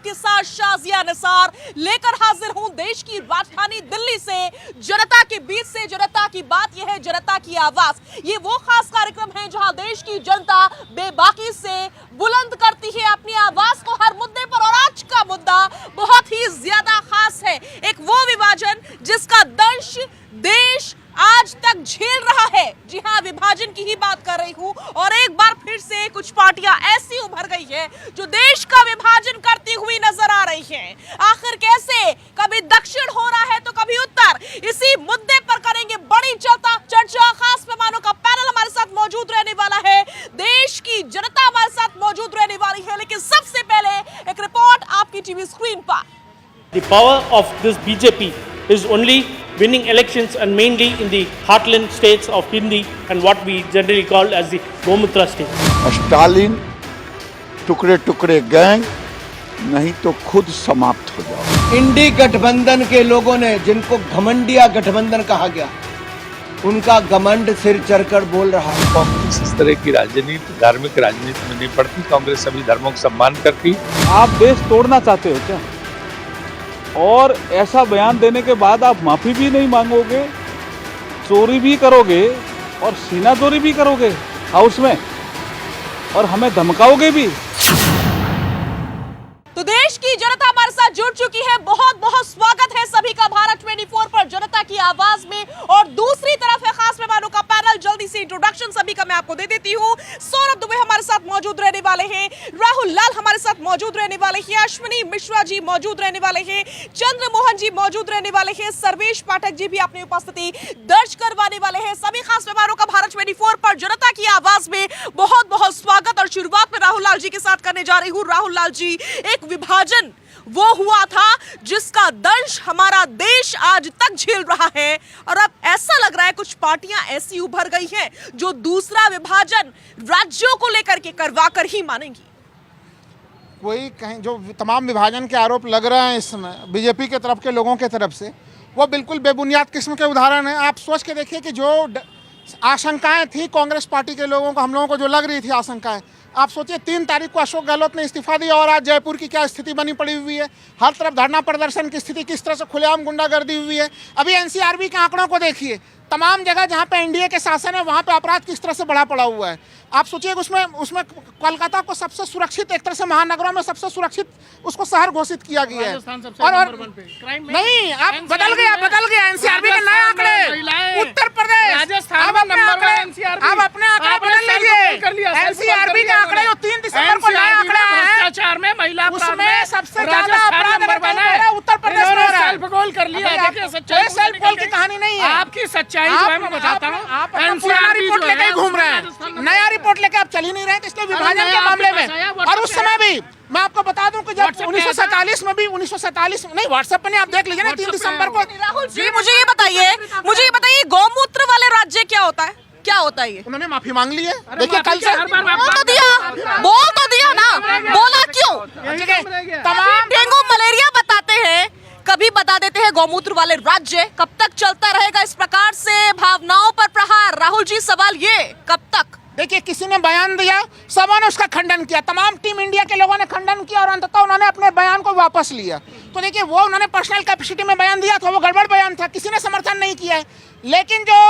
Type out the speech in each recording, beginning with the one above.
आपके साथ शाजिया निसार लेकर हाजिर हूं देश की राजधानी दिल्ली से, जनता के बीच से। जनता की बात यह है, जनता की आवाज। ये वो खास कार्यक्रम है जहां देश की जनता बेबाकी से बुलंद करती है अपनी आवाज को हर मुद्दे पर। और आज का मुद्दा बहुत ही ज्यादा खास है, एक वो विभाजन जिसका दंश देश आज तक झेल रहा है। जी हां, विभाजन की ही बात कर रही हूं। और एक बार फिर से कुछ पार्टियां ऐसी उभर गई है जो देश का विभाजन करती हुई नजर आ रही हैं। आखिर कैसे? कभी दक्षिण हो रहा है तो कभी उत्तर। इसी मुद्दे पर करेंगे बड़ी चर्चा। खास मेहमानों का पैनल हमारे साथ मौजूद रहने वाला है, देश की जनता हमारे साथ मौजूद रहने वाली है। लेकिन सबसे पहले एक रिपोर्ट आपकी टीवी स्क्रीन पर। The power of this BJP is only winning elections and mainly in the heartland states of Hindi and what we generally call as the Gomutra states. Stalin टुकड़े टुकड़े गैंग, नहीं तो खुद समाप्त हो जाओ। इंडी गठबंधन के लोगों ने, जिनको घमंडिया गठबंधन कहा गया, उनका घमंड सिर चढ़कर बोल रहा है। कांग्रेस इस तरह की राजनीति धार्मिक राजनीति में नहीं पड़ती। कांग्रेस सभी धर्मों का सम्मान करती। आप देश तोड़ना चाहते हो क्या? और ऐसा बयान देने के बाद आप माफी भी नहीं मांगोगे, चोरी भी करोगे और सीनाचोरी भी करोगे हाउस में, और हमें धमकाओगे भी। तो देश की जनता हमारे साथ जुड़ चुकी है। बहुत बहुत स्वागत है सभी का भारत 24 पर जनता की आवाज में। और दूसरी तरफ है खास मेहमानों का पैनल। जल्दी से इंट्रोडक्शन सभी का मैं आपको दे देती हूँ। सौरभ दुबे हमारे साथ मौजूद रहने वाले हैं, राहुल लाल हमारे साथ मौजूद रहने वाले हैं, अश्विनी मिश्रा जी मौजूद रहने वाले हैं, चंद्रमोहन जी मौजूद रहने वाले हैं, सर्वेश पाठक जी भी अपनी उपस्थिति दर्ज करवाने वाले हैं। सभी खास मेहमानों का भारत 24 पर जनता की आवाज में बहुत बहुत स्वागत। और शुरुआत में राहुल लाल जी के साथ करने जा रही हूँ। राहुल लाल जी, एक विभाजन वो हुआ था जिसका दंश हमारा देश आज तक झेल रहा है, और अब ऐसा लग रहा है कुछ पार्टियां ऐसी उभर गई हैं जो दूसरा विभाजन राज्यों को लेकर के करवा कर ही मानेंगी। कोई कहीं जो तमाम विभाजन के आरोप लग रहे हैं इसमें बीजेपी के तरफ के लोगों के तरफ से, वो बिल्कुल बेबुनियाद किस्म के उदाहरण हैं। आप सोच के देखिए कि जो आशंकाएं थी कांग्रेस पार्टी के लोगों को, हम लोगों को जो लग रही थी आशंकाएं, आप सोचिए 3 तारीख को अशोक गहलोत ने इस्तीफा दिया और आज जयपुर की क्या स्थिति बनी पड़ी हुई है। हर तरफ धरना प्रदर्शन की स्थिति, किस तरह से खुलेआम गुंडागर्दी हुई है। अभी एनसीआरबी के आंकड़ों को देखिए, तमाम जगह जहां पे एनडीए के शासन है वहां पे अपराध किस तरह से बढ़ा पड़ा हुआ है। आप सोचिए उसमें कोलकाता को सबसे सुरक्षित, एक तरह से महानगरों में सबसे सुरक्षित उसको शहर घोषित किया गया है। और नहीं, आप बदल गया एनसीआरबी के नए आंकड़े। उत्तर प्रदेश अब अपने आंकड़े बदल लीजिए। एनसीआरबी के आंकड़े जो 3 दिसंबर को नए आंकड़े भ्रष्टाचार में महिला उसमें सबसे ज्यादा अपराध उत्तर प्रदेश में हो रहा है। सेल्फ गोल कर लिया। देखिए सेल्फ गोल की कहानी नहीं है। आपकी सच्चाई जो है मैं बताता हूँ। आप पुरानी रिपोर्ट लेके घूम रहे हैं, नया रिपोर्ट लेके आप चल ही नहीं रहे। तो इसलिए विभाजन के मामले में, और उस समय भी मैं आपको बता दूं कि जब 1947 में भी 1947 नहीं, व्हाट्सएप पे नहीं, आप देख लीजिए ना 3 दिसंबर को। राहुल जी, मुझे ये बताइए गौमूत्र वाले राज्य क्या होता है? क्या होता है ये? उन्होंने माफी मांग ली है। देखिए कल से बोल तो दिया ना, बोला क्यों? तमाम डेंगू मलेरिया बताते हैं, कभी बता देते हैं गौमूत्र वाले राज्य। कब तक चलता रहेगा इस प्रकार से भावनाओं पर प्रहार? राहुल जी, सवाल ये, कब तक? देखिए, किसी ने बयान दिया, सबों ने उसका खंडन किया, तमाम टीम इंडिया के लोगों ने खंडन किया और अंततः उन्होंने अपने बयान को वापस लिया। तो देखिए, वो उन्होंने पर्सनल कैपेसिटी में बयान दिया था, वो गड़बड़ बयान था, किसी ने समर्थन नहीं किया है। लेकिन जो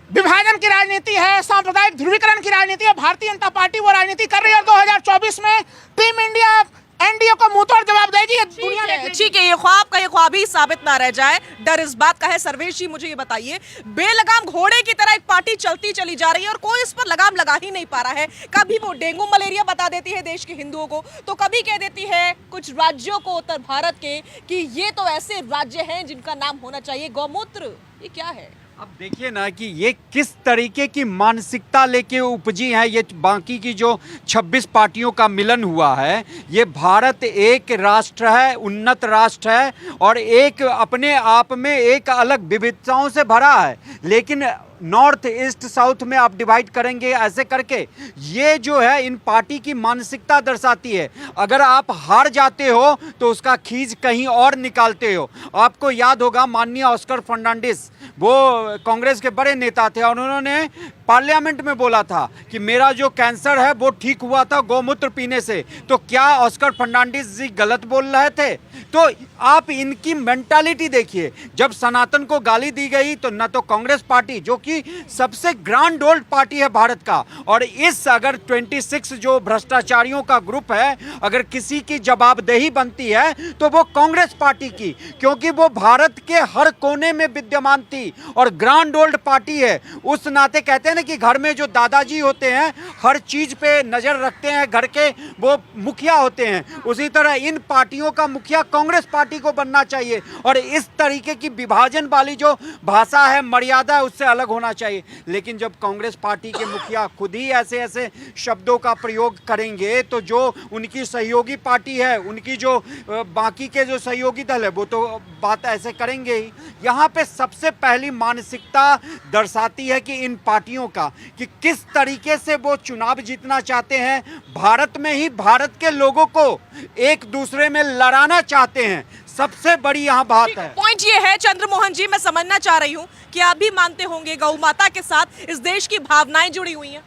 विभाजन की राजनीति है, सांप्रदायिक ध्रुवीकरण की राजनीति है, भारतीय जनता पार्टी वो राजनीति कर रही है। 2024 में टीम इंडिया एनडीए को मुंहतोड़ जवाब देगी दुनिया में। ठीक है, ये ख्वाब का ये ख्वाब ही साबित ना रह जाए, डर इस बात का है। सर्वेश जी, मुझे ये बताइए, बेलगाम घोड़े की तरह एक पार्टी चलती चली जा रही है और कोई इस पर लगाम लगा ही नहीं पा रहा है। कभी वो डेंगू मलेरिया बता देती है देश के हिंदुओं को, तो कभी कह देती है कुछ राज्यों को उत्तर भारत के कि ये तो ऐसे राज्य हैं जिनका नाम होना चाहिए। गौमूत्र, ये क्या है? अब देखिए ना कि ये किस तरीके की मानसिकता लेके उपजी है। ये बाकी की जो 26 पार्टियों का मिलन हुआ है, ये भारत एक राष्ट्र है, उन्नत राष्ट्र है और एक अपने आप में एक अलग विविधताओं से भरा है। लेकिन नॉर्थ ईस्ट साउथ में आप डिवाइड करेंगे ऐसे करके, ये जो है इन पार्टी की मानसिकता दर्शाती है। अगर आप हार जाते हो तो उसका खींच कहीं और निकालते हो। आपको याद होगा माननीय ऑस्कर फर्नांडिस, वो कांग्रेस के बड़े नेता थे और उन्होंने पार्लियामेंट में बोला था कि मेरा जो कैंसर है वो ठीक हुआ था गौमूत्र पीने से। तो क्या ऑस्कर फर्नांडिस जी गलत बोल रहे थे? तो आप इनकी मेंटालिटी देखिए। जब सनातन को गाली दी गई तो न तो कांग्रेस पार्टी, जो कि सबसे ग्रांड ओल्ड पार्टी है भारत का, और इस अगर 26 जो भ्रष्टाचारियों का ग्रुप है, अगर किसी की जवाबदेही बनती है तो वो कांग्रेस पार्टी की, क्योंकि वो भारत के हर कोने में विद्यमान थी और ग्रांड ओल्ड पार्टी है। उस नाते कहते हैं ना कि घर में जो दादाजी होते हैं हर चीज पे नजर रखते हैं, घर के वो मुखिया होते हैं, उसी तरह इन पार्टियों का मुखिया कांग्रेस पार्टी को बनना चाहिए। और इस तरीके की विभाजन वाली जो भाषा है, मर्यादा है, उससे अलग होना चाहिए। लेकिन जब कांग्रेस पार्टी के मुखिया खुद ही ऐसे ऐसे शब्दों का प्रयोग करेंगे तो जो उनकी सहयोगी पार्टी है, उनकी जो बाकी के जो सहयोगी दल है, वो तो बात ऐसे करेंगे ही। यहाँ पे सबसे पहली मानसिकता दर्शाती है कि इन पार्टियों का कि किस तरीके से वो चुनाव जीतना चाहते हैं, भारत में ही भारत के लोगों को एक दूसरे में लड़ाना चाहते हैं। सबसे बड़ी यहाँ बात है। पॉइंट ये है चंद्रमोहन जी, मैं समझना चाह रही हूँ कि आप भी मानते होंगे गौ माता के साथ इस देश की भावनाएं जुड़ी हुई हैं।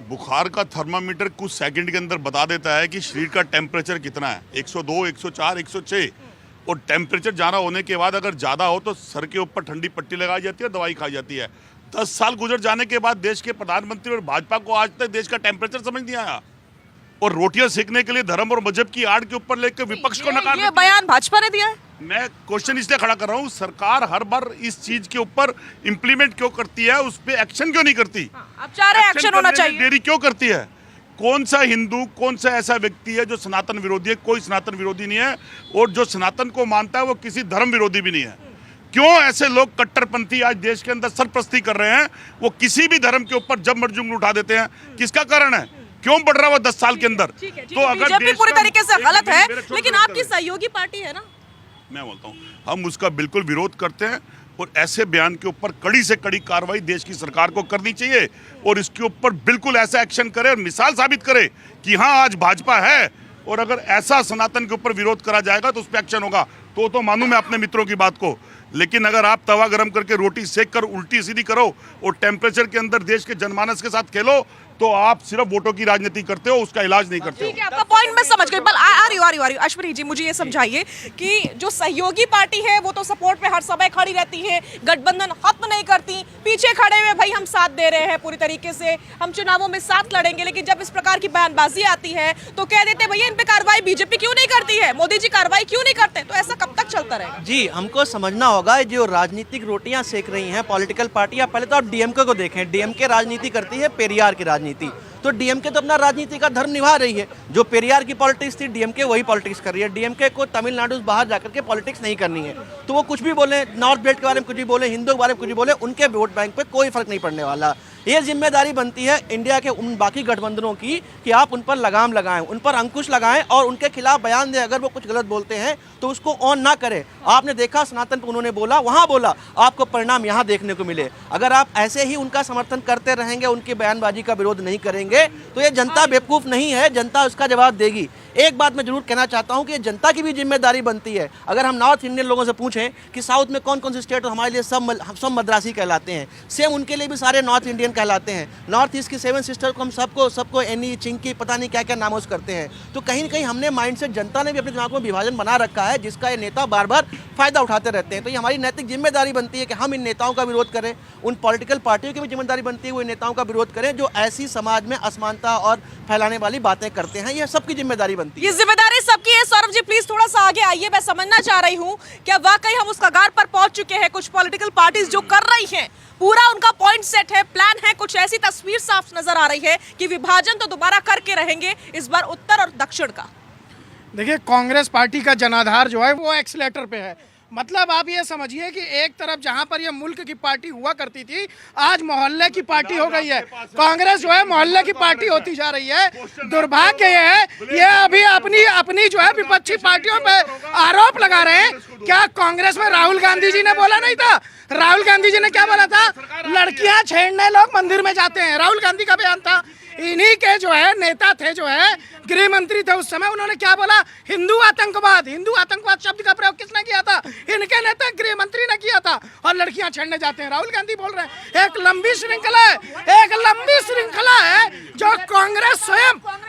बुखार का थर्मामीटर कुछ सेकंड के अंदर बता देता है कि शरीर का टेम्परेचर कितना है, 102, 104, 106, और टेम्परेचर ज़्यादा होने के बाद अगर ज़्यादा हो तो सर के ऊपर ठंडी पट्टी लगाई जाती है, दवाई खाई जाती है। 10 साल गुजर जाने के बाद देश के प्रधानमंत्री और भाजपा को आज तक देश का टेम्परेचर समझ नहीं आया, और रोटियां सेकने के लिए धर्म और मजहब की आड़ के ऊपर लेकर विपक्ष को नकार ये बयान भाजपा ने दिया है। मैं क्वेश्चन इसलिए खड़ा कर रहा हूँ, सरकार हर बार इस चीज के ऊपर इंप्लीमेंट क्यों करती है, उस पर एक्शन क्यों नहीं करती? अब चाह रहे एक्शन होना चाहिए। देरी क्यों करती है? कौन सा हिंदू, कौन सा ऐसा व्यक्ति है जो सनातन विरोधी है? कोई सनातन विरोधी नहीं है, और जो सनातन को मानता है वो किसी धर्म विरोधी भी नहीं है। क्यों ऐसे लोग कट्टरपंथी आज देश के अंदर सरप्रस्ती कर रहे हैं? वो किसी भी धर्म के ऊपर जब मर्जी उठा देते हैं। किसका कारण है? क्यों बढ़ रहा है 10 साल के अंदर? तो अगर बीजेपी पूरी तरीके से गलत है, लेकिन आपकी सहयोगी पार्टी है ना। मैं बोलता हूँ हम उसका बिल्कुल विरोध करते हैं, और ऐसे बयान के ऊपर कड़ी से कड़ी कार्रवाई देश की सरकार को करनी चाहिए, और इसके ऊपर बिल्कुल ऐसा एक्शन करे और मिसाल साबित करे कि हाँ आज भाजपा है, और अगर ऐसा सनातन के ऊपर विरोध करा जाएगा तो उस पर एक्शन होगा। तो मानूं मैं अपने मित्रों की बात को, लेकिन अगर आप तवा गरम करके रोटी सेक कर उल्टी सीधी करो और टेम्परेचर के अंदर देश के जनमानस के साथ खेलो, तो आप सिर्फ वोटों की राजनीति करते हो, उसका इलाज नहीं करते हो। ठीक है, आपका पॉइंट मैं समझ गई। बल आ रही हूँ। अश्विनी जी, मुझे ये समझाइए कि जो सहयोगी पार्टी है वो तो सपोर्ट पे हर समय खड़ी रहती है, गठबंधन खत्म नहीं करती, पीछे खड़े हुए भाई हम साथ दे रहे हैं पूरी तरीके से, हम चुनावों में साथ लड़ेंगे, लेकिन जब इस प्रकार की बयानबाजी आती है तो कह देते भैया इन पे कार्रवाई बीजेपी क्यों नहीं करती है, मोदी जी कार्रवाई क्यों नहीं करते? तो ऐसा कब तक चलता रहेगा? जी, हमको समझना होगा जो राजनीतिक रोटियां सेक रही हैं पॉलिटिकल पार्टियां, पहले तो आप डीएमके को देखें। डीएमके राजनीति करती है पेरियार की राजनीति, तो डीएमके तो अपना राजनीति का धर्म निभा रही है। जो पेरियार की पॉलिटिक्स थी, डीएमके वही पॉलिटिक्स कर रही है। डीएमके को तमिलनाडु से बाहर जाकर के पॉलिटिक्स नहीं करनी है, तो वो कुछ भी बोले, नॉर्थ बेल्ट के बारे में कुछ भी बोले, हिंदू के बारे में कुछ भी बोले, उनके वोट बैंक पे कोई फर्क नहीं पड़ने वाला। ये जिम्मेदारी बनती है इंडिया के उन बाकी गठबंधनों की कि आप उन पर लगाम लगाएं, उन पर अंकुश लगाएं और उनके खिलाफ बयान दें। अगर वो कुछ गलत बोलते हैं तो उसको ऑन ना करें। आपने देखा सनातन पर उन्होंने बोला, वहाँ बोला, आपको परिणाम यहाँ देखने को मिले। अगर आप ऐसे ही उनका समर्थन करते रहेंगे, उनकी बयानबाजी का विरोध नहीं करेंगे, तो ये जनता बेवकूफ़ नहीं है, जनता उसका जवाब देगी। एक बात मैं जरूर कहना चाहता हूं कि जनता की भी जिम्मेदारी बनती है। अगर हम नॉर्थ इंडियन लोगों से पूछें कि साउथ में कौन कौन से स्टेट हमारे लिए सब मद्रासी कहलाते हैं, सेम उनके लिए भी सारे नॉर्थ इंडियन कहलाते हैं। नॉर्थ ईस्ट की 7 सिस्टर को हम सबको एनी, चिंकी, पता नहीं क्या क्या नामों करते हैं। तो कहीं ना कहीं हमने माइंडसेट, जनता ने भी अपने दिमाग में विभाजन बना रखा है, जिसका ये नेता बार बार फायदा उठाते रहते हैं। तो ये हमारी नैतिक जिम्मेदारी बनती है कि हम इन नेताओं का विरोध करें, उन पॉलिटिकल पार्टियों की भी जिम्मेदारी बनती है वो इन नेताओं का विरोध करें जो ऐसी समाज में असमानता और फैलाने वाली बातें करते हैं। यह सबकी जिम्मेदारी बनती है। ये जिम्मेदारी सबकी है। सौरभ जी प्लीज थोड़ा सा आगे आइए, मैं समझना चाह रही हूँ क्या वाकई हम उस कगार पर पहुंच चुके हैं? कुछ पॉलिटिकल पार्टीज जो कर रही हैं, पूरा उनका पॉइंट सेट है, प्लान है, कुछ ऐसी तस्वीर साफ नजर आ रही है कि विभाजन तो दोबारा करके रहेंगे, इस बार उत्तर और दक्षिण का। देखिए, कांग्रेस पार्टी का जनाधार जो है वो एक्सीलेटर पे है। मतलब आप ये समझिए कि एक तरफ जहां पर ये मुल्क की पार्टी हुआ करती थी, आज मोहल्ले की पार्टी हो गई है। कांग्रेस जो है मोहल्ले की पार्टी होती जा रही है। दुर्भाग्य ये है, ये अभी अपनी जो है विपक्षी पार्टियों पे आरोप लगा रहे हैं। क्या कांग्रेस में राहुल गांधी जी ने बोला नहीं था? राहुल गांधी जी ने क्या बोला था? लड़कियां छेड़ने लोग मंदिर में जाते हैं, राहुल गांधी का बयान था। इन्हीं के जो है नेता थे, जो है गृह मंत्री थे उस समय, उन्होंने क्या बोला? हिंदू आतंकवाद शब्द का प्रयोग किसने किया था? इनके नेता गृह मंत्री ने किया था। और लड़कियां छेड़ने जाते हैं, राहुल गांधी बोल रहे हैं। एक लंबी श्रृंखला है जो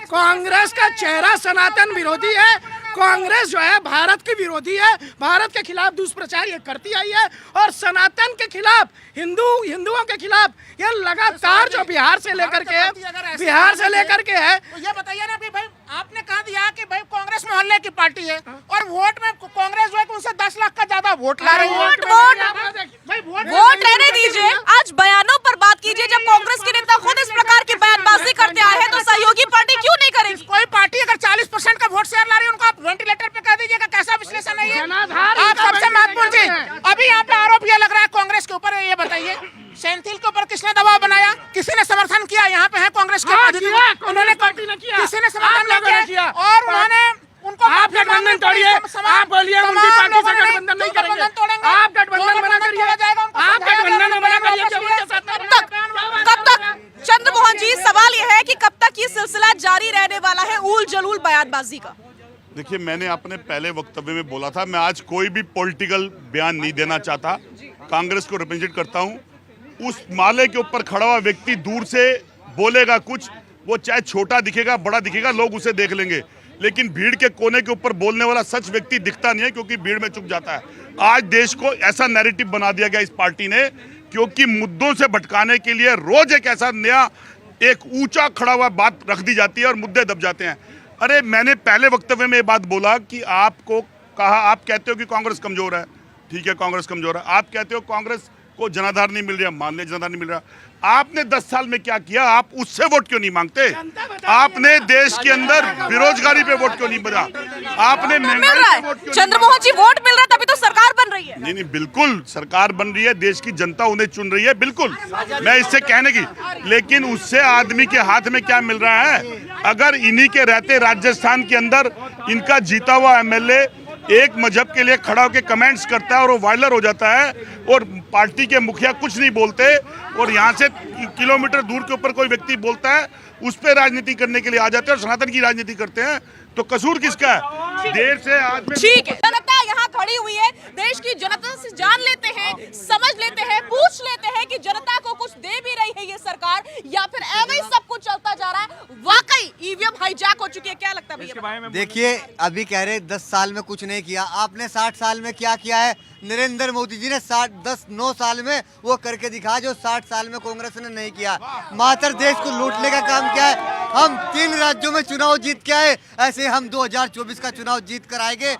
कांग्रेस का चेहरा सनातन विरोधी है। कांग्रेस जो है भारत की विरोधी है, भारत के खिलाफ दुष्प्रचार ये करती आई है। और सनातन के खिलाफ, हिंदुओं के खिलाफ ये लगातार जो बिहार से लेकर के है। तो ये बताइए ना भाई, आपने कहा दिया कि भाई कांग्रेस मोहल्ले की पार्टी है और वोट में कांग्रेस जो है उनसे 10 लाख का ज्यादा वोट ला रही है। वोट रहने दीजिए, आज बयानों पर बात कीजिए। जब कांग्रेस के नेता खुद इस प्रकार की बयानबाजी करते आए हैं तो सहयोगी पार्टी क्यों नहीं करेगी? कोई पार्टी अगर 40% का वोट शेयर ला रही है, उनको आप वेंटिलेटर पे कह दीजिएगा। कैसा विश्लेषण है ये? आप सबसे महत्वपूर्ण चीज, अभी यहाँ पे आरोप ये लग रहा है कांग्रेस के ऊपर, ये बताइए सेंथिल के ऊपर किसने दबाव बनाया? किसी ने समर्थन किया? यहाँ पे है कांग्रेस के उन्होंने किसी ने समर्थन नहीं किया और उन्होंने उनको आप गठबंधन तोड़िए, आप बोलिए उनकी पार्टी से गठबंधन नहीं करेंगे, आप गठबंधन बना करिए, आप गठबंधन बना करिए। कब तक चंद्रमोहन जी, सवाल यह है कि कब तक ये सिलसिला जारी रहने वाला है उल जलूल बयानबाजी का? देखिए, मैंने अपने पहले वक्तव्य में बोला था, मैं आज कोई भी पॉलिटिकल बयान नहीं देना चाहता। कांग्रेस को रिप्रेजेंट करता हूँ। उस माले के ऊपर खड़ा हुआ व्यक्ति दूर से बोलेगा कुछ, वो चाहे छोटा दिखेगा बड़ा दिखेगा, लोग उसे देख लेंगे, लेकिन भीड़ के कोने के ऊपर बोलने वाला सच व्यक्ति दिखता नहीं है, क्योंकि भीड़ में चुप जाता है। आज देश को ऐसा नैरेटिव बना दिया गया इस पार्टी ने, क्योंकि मुद्दों से भटकाने के लिए रोज एक ऐसा नया एक ऊंचा खड़ा हुआ बात रख दी जाती है और मुद्दे दब जाते हैं। अरे मैंने पहले वक्तव्य में ये बात बोला कि आपको कहा, आप कहते हो कि कांग्रेस कमजोर है, ठीक है कांग्रेस कमजोर है। आप कहते हो कांग्रेस को जनाधार नहीं मिल रहा, मान लिया जनाधार नहीं मिल रहा। आपने 10 साल में क्या किया? आप उससे वोट क्यों नहीं मांगते? आपने देश के अंदर बेरोजगारी पे वोट क्यों नहीं बना? आपने महंगाई पे वोट क्यों? चंद्रमोहन जी, वोट मिल रहा है तभी तो सरकार बन रही है। नहीं, बिल्कुल सरकार बन रही है, देश की जनता उन्हें चुन रही है, बिल्कुल मैं इससे कहने की, लेकिन उससे आदमी के हाथ में क्या मिल रहा है? अगर इन्हीं के रहते राजस्थान के अंदर इनका जीता हुआ एमएलए एक मजहब के लिए खड़ा होकर कमेंट्स करता है और वो वायरल हो जाता है और पार्टी के मुखिया कुछ नहीं बोलते, और यहाँ से किलोमीटर दूर के ऊपर कोई व्यक्ति बोलता है, उस पर राजनीति करने के लिए आ जाते हैं और सनातन की राजनीति करते हैं, तो कसूर किसका है? देर से आज में ठीक है, जनता यहाँ खड़ी हुई है, देश की जनता से जान लेते हैं, समझ लेते हैं, पूछ लेते हैं कि जनता को कुछ दे भी रही है ये सरकार या फिर ऐसे ही सब कुछ चलता जा रहा है? वाकई ईवीएम हाईजैक हो चुकी है, क्या लगता है भैया? देखिए, अभी कह रहे 10 साल में कुछ नहीं किया, आपने 60 साल में क्या किया है? नरेंद्र मोदी जी ने 9 साल में वो करके दिखा जो 60 साल में कांग्रेस ने नहीं किया। मात्र देश को लूटने का काम किया है। हम 3 राज्यों में चुनाव जीत के आए, ऐसे हम 2024 का चुनाव जीत कर आएंगे।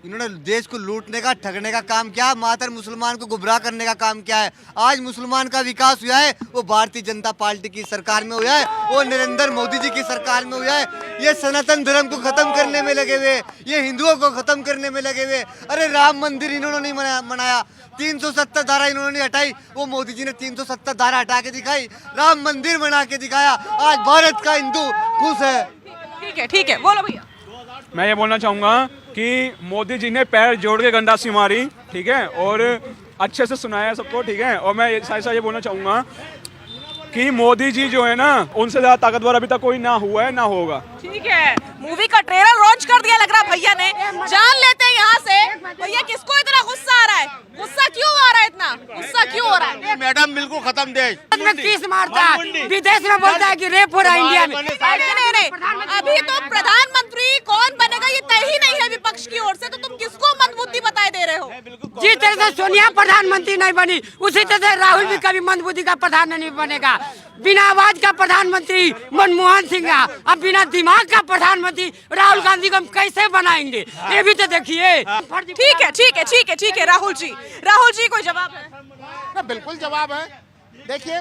इन्होंने देश को लूटने का, ठगने का काम किया, मात्र मुसलमान को गुमराह करने का काम किया है। आज मुसलमान का विकास हुआ है वो भारतीय जनता पार्टी की सरकार में हुआ है, वो नरेंद्र मोदी जी की सरकार में हुआ है। ये सनातन धर्म को खत्म करने में लगे हुए, ये हिंदुओं को खत्म करने में लगे हुए। अरे राम मंदिर इन्होंने नहीं मनाया, 370 धारा इन्होंने हटाई, वो मोदी जी ने 370 धारा हटा के दिखाई, राम मंदिर बना के दिखाया। आज भारत का हिंदू खुश है। ठीक है, बोलो भैया। मैं ये बोलना चाहूँगा कि मोदी जी ने पैर जोड़ के गंडासी मारी, ठीक है, और अच्छे से सुनाया सबको, ठीक है। और मैं साथ ये बोलना चाहूँगा कि मोदी जी जो है ना, उनसे ज़्यादा ताकतवर अभी तक कोई ना हुआ है ना होगा। ठीक है, मूवी का ट्रेलर लॉन्च कर दिया लग रहा भैया ने। जान लेते हैं यहाँ से भैया किसको इतना गुस्सा आ रहा है? गुस्सा क्यों आ रहा है? इतना गुस्सा क्यों हो रहा है? मैडम बिल्कुल खत्म देश में किस मारता है, विदेश में बोलता है कि रेप हो रहा है इंडिया में। नहीं, अभी तो प्रधानमंत्री कौन बनेगा ये तय ही नहीं है विपक्ष की ओर से, तो तुम किसको मंदबुद्धि बताए दे रहे हो? जिस तरह से सोनिया प्रधानमंत्री नहीं बनी, उसी तरह से राहुल भी कभी मंदबुद्धि का प्रधान नहीं बनेगा। बिना आवाज का प्रधानमंत्री मनमोहन सिंह, अब बिना दिमाग का प्रधानमंत्री राहुल गांधी को हम कैसे बनाएंगे? ये भी तो देखिए। ठीक है, राहुल जी कोई जवाब है? बिल्कुल जवाब है। देखिए,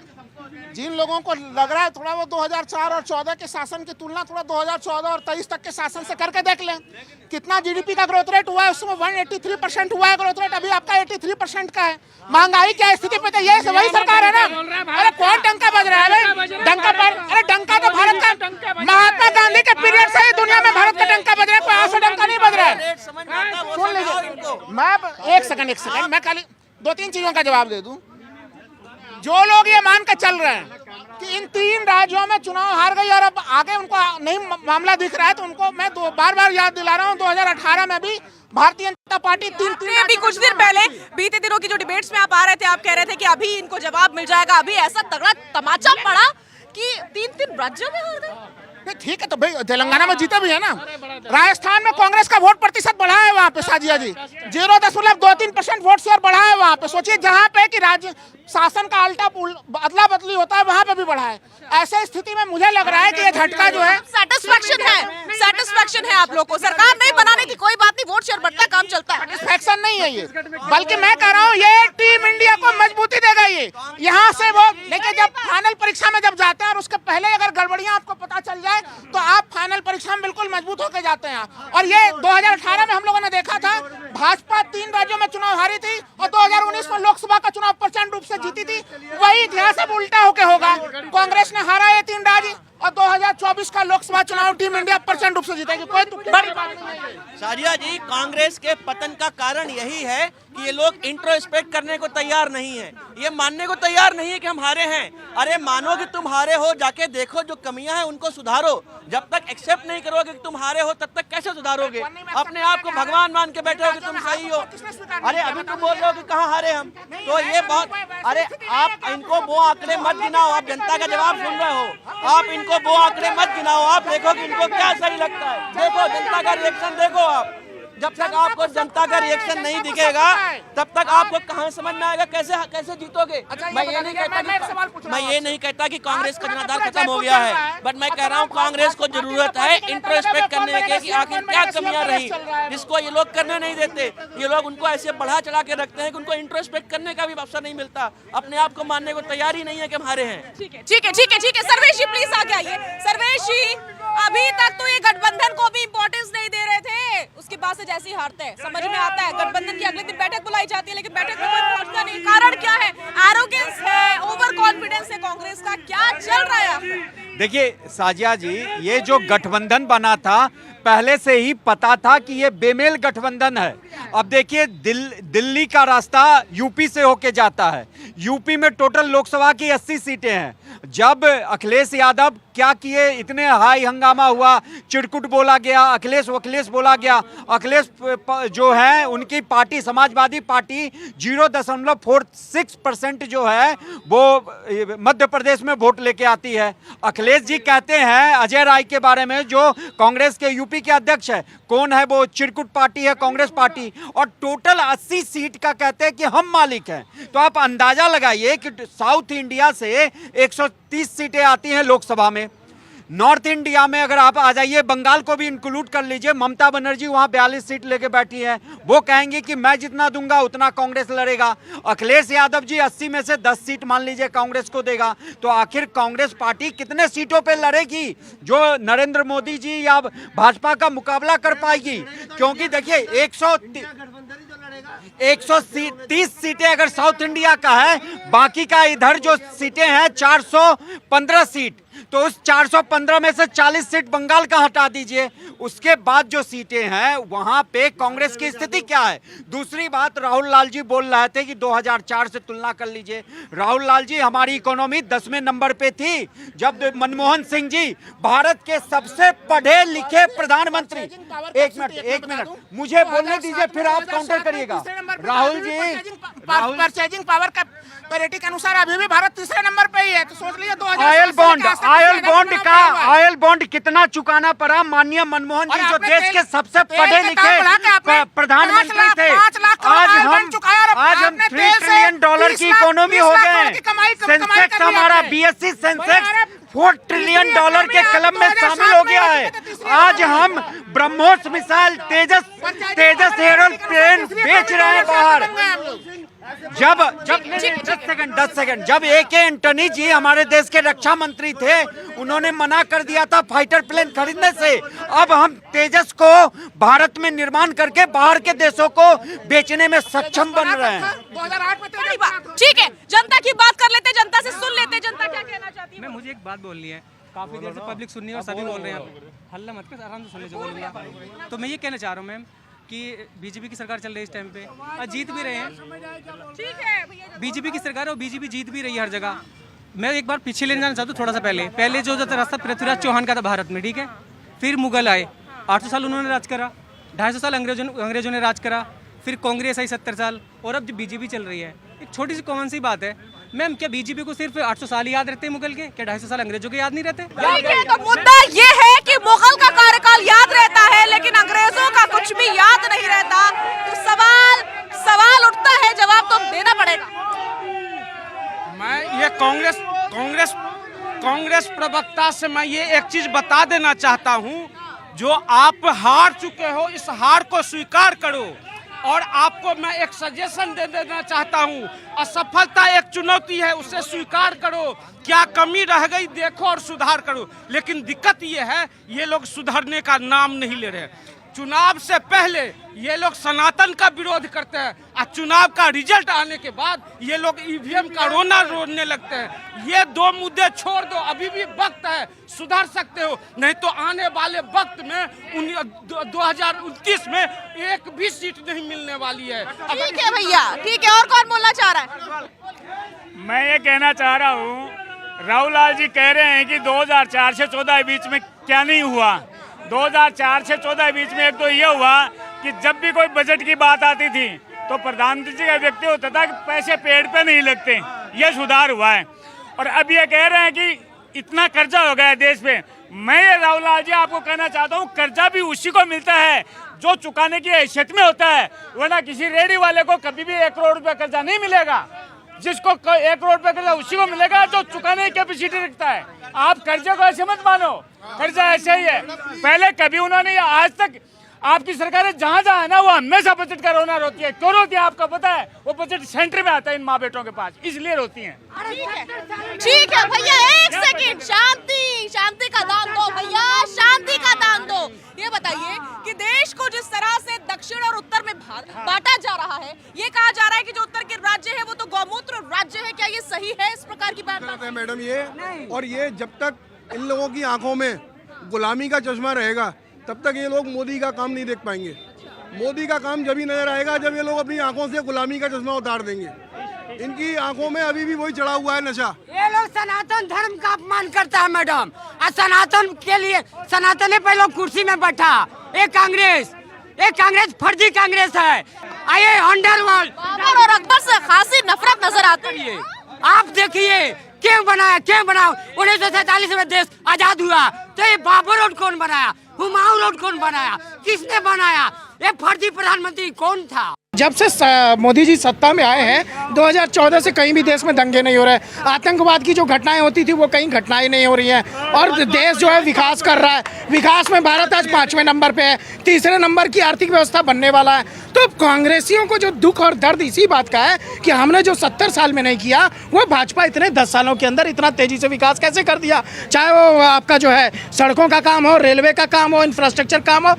जिन लोगों को लग रहा है थोड़ा वो 2004 और 14 के शासन की तुलना थोड़ा 2014 और 23 तक के शासन से करके देख लें कितना जीडीपी का ग्रोथ रेट हुआ है, उसमें 183% हुआ है ग्रोथ रेट, अभी आपका 83% का है। महंगाई क्या स्थिति पे, तो ये वही सरकार है ना। अरे कौन डंका बज रहा है भाई, डंका पर, अरे डंका तो भारत का महात्मा गांधी के पीरियड से ही दुनिया में भारत का डंका बज रहा है, कोई आज से डंका नहीं बज रहा है। सुन लीजिए, मैं एक सेकंड मैं खाली 2-3 चीजों का जवाब दे दूं। जो लोग ये मान कर चल रहे हैं कि इन 3 राज्यों में चुनाव हार गई और अब आगे उनको नहीं मामला दिख रहा है, तो उनको मैं बार याद दिला रहा हूँ 2018 में भी भारतीय जनता पार्टी अभी कुछ दिन पहले बीते दिनों की जो डिबेट्स में आप आ रहे थे, आप कह रहे थे कि अभी इनको जवाब मिल जाएगा। अभी ऐसा तगड़ा तमाचा पड़ा कि 3 राज्यों में हार गए। ठीक है, तो भाई तेलंगाना में जीते भी है ना, राजस्थान में कांग्रेस का वोट प्रतिशत बढ़ा है वहाँ पे साजिया जी, 0.23% वोट शेयर बढ़ा है वहाँ पे। सोचिए जहाँ पे कि राज्य शासन का अदला बदली होता है वहाँ पे भी बढ़ा है। ऐसे स्थिति में मुझे लग रहा है कि ये झटका जो है सेटिस्फैक्शन है आप लोग को, सरकार नहीं बनाने की कोई बात नहीं, वोट शेयर बढ़ता है, काम चलता है। सेटिस्फैक्शन नहीं है ये, बल्कि मैं कह रहा हूँ ये टीम इंडिया को मजबूती देगा। ये यहाँ से वो लेकिन जब फाइनल परीक्षा में जब जाते हैं और उसके पहले अगर गड़बड़ियां आपको पता चल जाए तो आप फाइनल परीक्षा में बिल्कुल मजबूत होकर जाते हैं। और ये 2018 में हम लोगों ने देखा था, भाजपा 3 राज्यों में चुनाव हारी थी और 2019 में लोकसभा का चुनाव प्रचंड रूप से जीती थी। वही इतिहास अब उल्टा होके होगा, कांग्रेस ने हारा ये 3 राज्य और 2024 का लोकसभा चुनाव टीम इंडिया प्रचंड रूप से जीतेगी। साजिया जी, कांग्रेस के पतन का कारण यही है कि ये लोग इंट्रोस्पेक्ट करने को तैयार नहीं है, ये मानने को तैयार नहीं है कि हम हारे हैं। अरे मानो कि तुम हारे हो, जाके देखो जो कमियां हैं उनको सुधारो। जब तक एक्सेप्ट नहीं करोगे कि तुम हारे हो तब तक कैसे सुधारोगे? अपने आप को भगवान मान के बैठे हो कि तुम सही हो। अरे अभी तुम बोल रहे हो कि कहाँ हारे हम, तो ये बहुत, अरे आप इनको वो आंकड़े मत गिनाओ, आप जनता का जवाब सुन रहे हो, आप इनको वो आंकड़े मत गिनाओ, आप देखो कि इनको क्या सही लगता है, देखो जनता का रिएक्शन देखो आप। जब तक आपको जनता का रिएक्शन नहीं दिखेगा तब तक आपको कहां समझ में आएगा कैसे जीतोगे। मैं ये नहीं कहता कि कांग्रेस का जनाधार खत्म हो गया है, बट मैं कह रहा हूं कांग्रेस को जरूरत है इंट्रोस्पेक्ट करने के कि आखिर क्या कमियां रही जिसको ये लोग करने नहीं देते। ये लोग उनको ऐसे बढ़ा चढ़ा के रखते हैं कि उनको इंट्रोस्पेक्ट करने का भी अवसर नहीं मिलता, अपने आप को मानने को तैयार ही नहीं है कि हम हारे हैं। ठीक है सर्वेश जी प्लीज आगे आइए। सर्वेश जी, अभी तक तो ये गठबंधन को भी इंपॉर्टेंस नहीं दे रहे थे, उसके बाद से जैसे ही हारते हैं समझ में आता है गठबंधन की अगले दिन बैठक बुलाई जाती है, लेकिन बैठक में कोई पहुंचता नहीं। कारण क्या है? एरोगेंस है, ओवर कॉन्फिडेंस है कांग्रेस का, क्या चल रहा है? देखिए साजिया जी, ये जो गठबंधन बना था पहले से ही पता था कि ये बेमेल गठबंधन है। अब देखिए दिल्ली का रास्ता यूपी से होके जाता है, यूपी में टोटल लोकसभा की 80 सीटें हैं। जब अखिलेश यादव क्या किए, इतने हाई हंगामा हुआ, चिड़कुट बोला गया, अखिलेश बोला गया। अखिलेश जो है उनकी पार्टी समाजवादी पार्टी 0.46% जो है वो मध्य प्रदेश में वोट लेके आती है। अखिलेश जी कहते हैं अजय राय के बारे में, जो कांग्रेस के यूपी के अध्यक्ष है, कौन है वो, चिरकुट पार्टी है कांग्रेस पार्टी, और टोटल 80 सीट का कहते हैं कि हम मालिक हैं। तो आप अंदाजा लगाइए कि साउथ इंडिया से 130 सीटें आती हैं लोकसभा में। नॉर्थ इंडिया में अगर आप आ जाइए, बंगाल को भी इंक्लूड कर लीजिए, ममता बनर्जी वहां 42 सीट लेके बैठी है, वो कहेंगे कि मैं जितना दूंगा उतना कांग्रेस लड़ेगा। अखिलेश यादव जी 80 में से 10 सीट मान लीजिए कांग्रेस को देगा, तो आखिर कांग्रेस पार्टी कितने सीटों पे लड़ेगी जो नरेंद्र मोदी जी या भाजपा का मुकाबला कर पाएगी? क्योंकि देखिए 130 सीटें अगर साउथ इंडिया का है, बाकी का इधर जो सीटें हैं 415 सीट, तो उस 415 में से 40 सीट बंगाल का हटा दीजिए, उसके बाद जो सीटें हैं वहां पे कांग्रेस की स्थिति क्या है? दूसरी बात, राहुल लाल जी बोल रहे थे कि 2004 से तुलना कर लीजिए। राहुल लाल जी, हमारी इकोनॉमी 10वें नंबर पे थी जब मनमोहन सिंह जी, भारत के सबसे पढ़े लिखे प्रधानमंत्री, एक मिनट मुझे बोलने दीजिए, फिर आप काउंटर करिएगा। राहुल जी, परचेजिंग पावर का पैरिटी के अनुसार अभी भी भारत 3रे नंबर पे ही है, तो सोच लीजिए ऑयल बॉन्ड कितना चुकाना पड़ा माननीय मनमोहन जी, जो देश के सबसे पढ़े लिखे प्रधानमंत्री थे। आज हम $3 ट्रिलियन की इकोनॉमी हो गए। सेंसेक्स हमारा BSE सेंसेक्स $4 ट्रिलियन के क्लब में शामिल हो गया है। आज हम ब्रह्मोस मिसाइल, तेजस एयरप्लेन बेच रहे हैं बाहर। 10 सेकंड जब AK एंटनी जी हमारे देश के रक्षा मंत्री थे, उन्होंने मना कर दिया था फाइटर प्लेन खरीदने से। अब हम तेजस को भारत में निर्माण करके बाहर के देशों को बेचने में सक्षम बन रहे हैं। 2008 में ठीक है, जनता की बात कर लेते, जनता से सुन लेते, जनता क्या कहना चाहती है। मैं मुझे एक बात बोलनी है, काफी देर से पब्लिक सुन रही है और सभी बोल रहे हैं, हल्ला मत कर, आराम से सुनने जो बोलूँगा। तो मैं ये कहना चाह रहा हूँ मैम कि बीजेपी की सरकार चल रही है इस टाइम पे, और जीत भी रहे हैं। ठीक है भैया, बीजेपी की सरकार है और बीजेपी जीत भी रही है हर जगह। मैं एक बार पीछे लेने जाना चाहता हूँ थोड़ा सा पहले जो रास्ता पृथ्वीराज चौहान का था भारत में, ठीक है, फिर मुगल आए, 800 साल उन्होंने राज करा, 250 साल अंग्रेजों ने राज करा, फिर कांग्रेस आई 70 साल, और अब जो बीजेपी चल रही है। एक छोटी सी कॉमन सी बात है मैम, क्या बीजेपी को सिर्फ 800 साल याद रहते हैं मुगल के, क्या 250 साल अंग्रेजों के याद नहीं रहते? ठीक है, तो मुद्दा ये है कि मुगल का कार्यकाल याद रहता है लेकिन अंग्रेजों का कुछ भी याद नहीं रहता। तो सवाल उठता है, जवाब तो देना पड़ेगा। मैं ये कांग्रेस प्रवक्ता से मैं ये एक चीज बता देना चाहता हूँ, जो आप हार चुके हो इस हार को स्वीकार करो। और आपको मैं एक सजेशन दे देना चाहता हूँ, असफलता एक चुनौती है, उसे स्वीकार करो, क्या कमी रह गई देखो और सुधार करो। लेकिन दिक्कत ये है, ये लोग सुधरने का नाम नहीं ले रहे। चुनाव से पहले ये लोग सनातन का विरोध करते हैं और चुनाव का रिजल्ट आने के बाद ये लोग EVM का रोने लगते हैं। ये दो मुद्दे छोड़ दो, अभी भी वक्त है, सुधर सकते हो, नहीं तो आने वाले वक्त में 2029 में एक भी सीट नहीं मिलने वाली है। ठीक है भैया, ठीक है, और कौन बोलना चाह रहा है? मैं ये कहना चाह रहा हूँ, राहुल लाल जी कह रहे हैं कि 2004 से 14 के बीच में क्या नहीं हुआ। 2004 से 14 के बीच में एक तो ये हुआ कि जब भी कोई बजट की बात आती थी तो प्रधानमंत्री जी का व्यक्ति होता था कि पैसे पेड़ पे नहीं लगते, ये सुधार हुआ है। और अब ये कह रहे हैं कि इतना कर्जा हो गया है देश पे। मैं राहुल लाल जी आपको कहना चाहता हूँ, कर्जा भी उसी को मिलता है जो चुकाने की हैसियत में होता है, वरना किसी रेहड़ी वाले को कभी भी 1 करोड़ रुपया कर्जा नहीं मिलेगा। जिसको 1 करोड़ रुपया कर्जा उसी को मिलेगा जो चुकाने की कैपेसिटी रखता है। आप कर्जे को ऐसे मत मानो, कर्जा ऐसे ही है। पहले कभी उन्होंने, आज तक आपकी सरकारें जहाँ जहाँ है ना, वो हमेशा बजट का रोना रोती है। क्यों रोती है आपको पता है? वो बजट सेंटर में आता है इन माँ बेटों के पास, इसलिए रोती हैं। ठीक है भैया, एक सेकंड, शांति का दान दो भैया, शांति का दान दो। ये बताइए कि देश को जिस तरह से दक्षिण और उत्तर में बांटा जा रहा है, ये कहा जा रहा है कि जो उत्तर के राज्य है वो तो गौमूत्र राज्य है, क्या ये सही है? इस प्रकार की बात है मैडम ये, और ये जब तक इन लोगों की आंखों में गुलामी का चश्मा रहेगा तब तक ये लोग मोदी का काम नहीं देख पाएंगे। मोदी का काम जब ही नजर आएगा जब ये लोग अपनी आंखों से गुलामी का चश्मा उतार देंगे। इनकी आंखों में अभी भी वही चढ़ा हुआ है नशा। ये लोग सनातन धर्म का अपमान करता है मैडम, और सनातन के लिए सनातन पे लोग कुर्सी में बैठा। एक कांग्रेस फर्जी कांग्रेस है। आइए अंडरवर्ल्ड और अकबर से खासी नफरत नजर आती है। आप देखिए क्यों बनाया 1947 में देश आजाद हुआ, तो ये बाबर रोड कौन बनाया, हुमायूं रोड कौन बनाया, किसने बनाया? ये फर्जी प्रधानमंत्री कौन था? जब से मोदी जी सत्ता में आए हैं 2014 से कहीं भी देश में दंगे नहीं हो रहे। आतंकवाद की जो घटनाएं होती थी वो कहीं घटनाएं नहीं हो रही हैं, और देश जो है विकास कर रहा है। विकास में भारत आज 5वें नंबर पे है, 3रे नंबर की आर्थिक व्यवस्था बनने वाला है। तो कांग्रेसियों को जो दुख और दर्द इसी बात का है कि हमने जो 70 साल में नहीं किया, वो भाजपा इतने 10 सालों के अंदर इतना तेजी से विकास कैसे कर दिया। चाहे वो आपका जो है सड़कों का काम हो, रेलवे का काम हो, इंफ्रास्ट्रक्चर काम हो,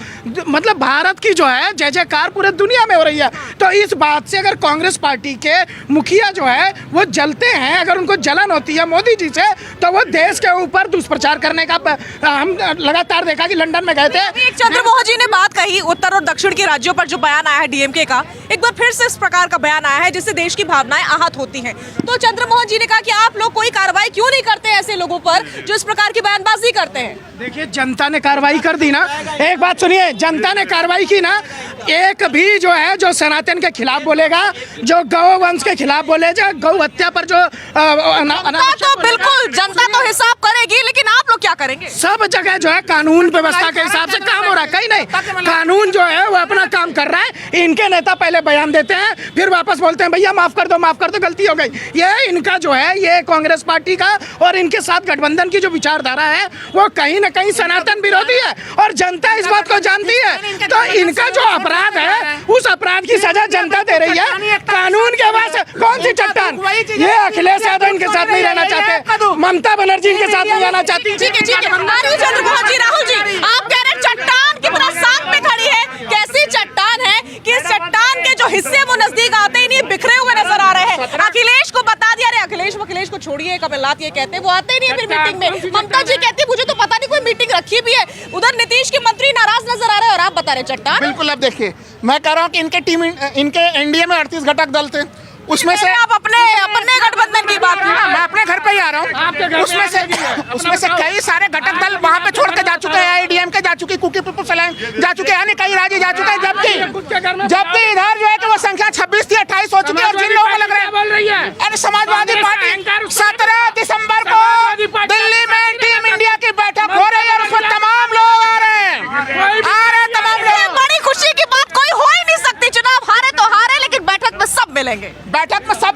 मतलब भारत की जो है जय जयकार पूरे दुनिया में हो रही है। तो इस बात से अगर कांग्रेस पार्टी के मुखिया जो है वो जलते हैं, अगर उनको जलन होती है मोदी जी से, तो वो देश के ऊपर दुष्प्रचार करने का हम लगातार देखा कि लंदन में गए थे। चंद्रमोहन जी ने बात कही उत्तर और दक्षिण के राज्यों पर जो बयान आया है डीएमके का, एक बार फिर से इस प्रकार का बयान आया है जिससे देश की भावनाएं आहत होती हैं। तो चंद्रमोहन जी ने कहा कि आप लोग कोई कार्रवाई क्यों नहीं करते ऐसे लोगों पर जो इस प्रकार की बयानबाजी करते हैं? देखिए, जनता ने कार्रवाई कर दी ना। एक बात सुनिए, जनता ने कार्रवाई की ना। एक भी जो है जो सनातन के खिलाफ बोलेगा, जो गौ वंश के खिलाफ बोलेगा, गौ हत्या पर जो तो बिल्कुल जनता तो हिसाब करेगी, लेकिन आप लोग क्या करेंगे? सब जगह जो है कानून व्यवस्था के हिसाब से काम हो रहा है, कहीं नहीं। कानून जो है वो अपना काम कर रहा है। इनके नेता पहले बयान देते हैं, फिर वापस बोलते हैं भैया माफ कर दो, गलती हो गई। ये इनका जो है, ये कांग्रेस पार्टी का और इनके साथ गठबंधन की जो विचारधारा है वो कहीं न कहीं सनातन विरोधी है, और जनता इस बात को जानती है। तो इनका जो अपराध है, उस अपराध की सजा जनता दे रही है। कानून की आवाज है, कौन सी चट्टान? ये अखिलेश यादव इनके साथ नहीं रहना चाहते, ममता बनर्जी इनके साथ नहीं रहना चाहती। ठीक है आर्य चंद्रमोहन जी, राहुल जी, आप कह रहे हैं चट्टान की तरह साथ में खड़ी है। कैसी चट्टान है कि इस चट्टान के जो हिस्से वो नजदीक आते ही नहीं, बिखरे हुए नजर आ रहे हैं। अखिलेश को बता दिया, अरे अखिलेश को छोड़िए, कमलनाथ ये कहते हैं, वो आते ही नहीं है फिर मीटिंग में। ममता जी कहती है मुझे तो पता नहीं कोई मीटिंग रखी भी है। उधर नीतीश के मंत्री नाराज नजर आ रहे हैं और आप बता रहे चट्टान। बिल्कुल, अब देखिए, मैं कह रहा हूँ कि इनके एनडीए में 38 घटक दल थे, उसमें से आप अपने गठबंधन की बात, मैं अपने घर पे ही आ रहा हूँ। उसमें से कई सारे घटक दल वहाँ पे छोड़ के जा चुके हैं, AIDM के जा चुके, कुकी पीपल्स अलायंस जा चुके हैं, कई राज्य जा चुके हैं, जबकि इधर जो है कि वो संख्या 26 थी 28 हो चुकी है। और जिन लोगों को लग रहा है, अरे समाजवादी पार्टी 17 दिसंबर को दिल्ली में टीम इंडिया की बैठक हो रही है और उसमें तमाम लोग आ रहे हैं, तमाम लोग। बड़ी खुशी की बात कोई हो ही नहीं सकती, चुनाव हारे तो हारे, लेकिन बैठक में सब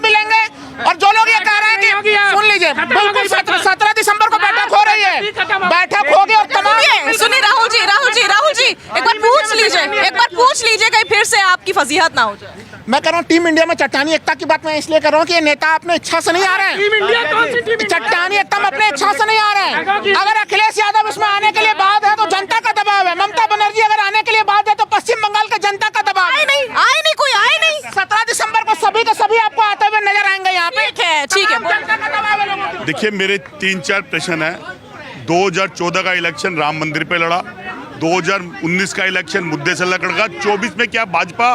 मिलेंगे। और जो लोग ये कह रहे हैं कि सुन लीजिए, बिल्कुल 17 दिसंबर को बैठक हो रही है, बैठक होगी और तमाम। सुनिए राहुल जी, एक बार पूछ लीजिए कहीं फिर से आपकी फजीहत ना हो जाए। मैं कह रहा हूँ टीम इंडिया में चट्टानी एकता की बात मैं इसलिए कर रहा हूँ कि ये नेता अपने इच्छा से नहीं आ रहे हैं। चट्टानी एकता में अपने इच्छा से नहीं आ रहे हैं। अगर अखिलेश यादव इसमें आने के लिए बात है तो जनता का दबाव है। ममता बनर्जी अगर आने के लिए बात है तो पश्चिम बंगाल का जनता का दबाव है। आए नहीं 17 दिसंबर को सभी के सभी आपको आते हुए नजर आएंगे यहाँ पे। ठीक है। देखिए, मेरे 3-4 प्रश्न है। 2014 का इलेक्शन राम मंदिर पे लड़ा, 2019 का इलेक्शन मुद्दे से लड़ेगा, 24 में क्या भाजपा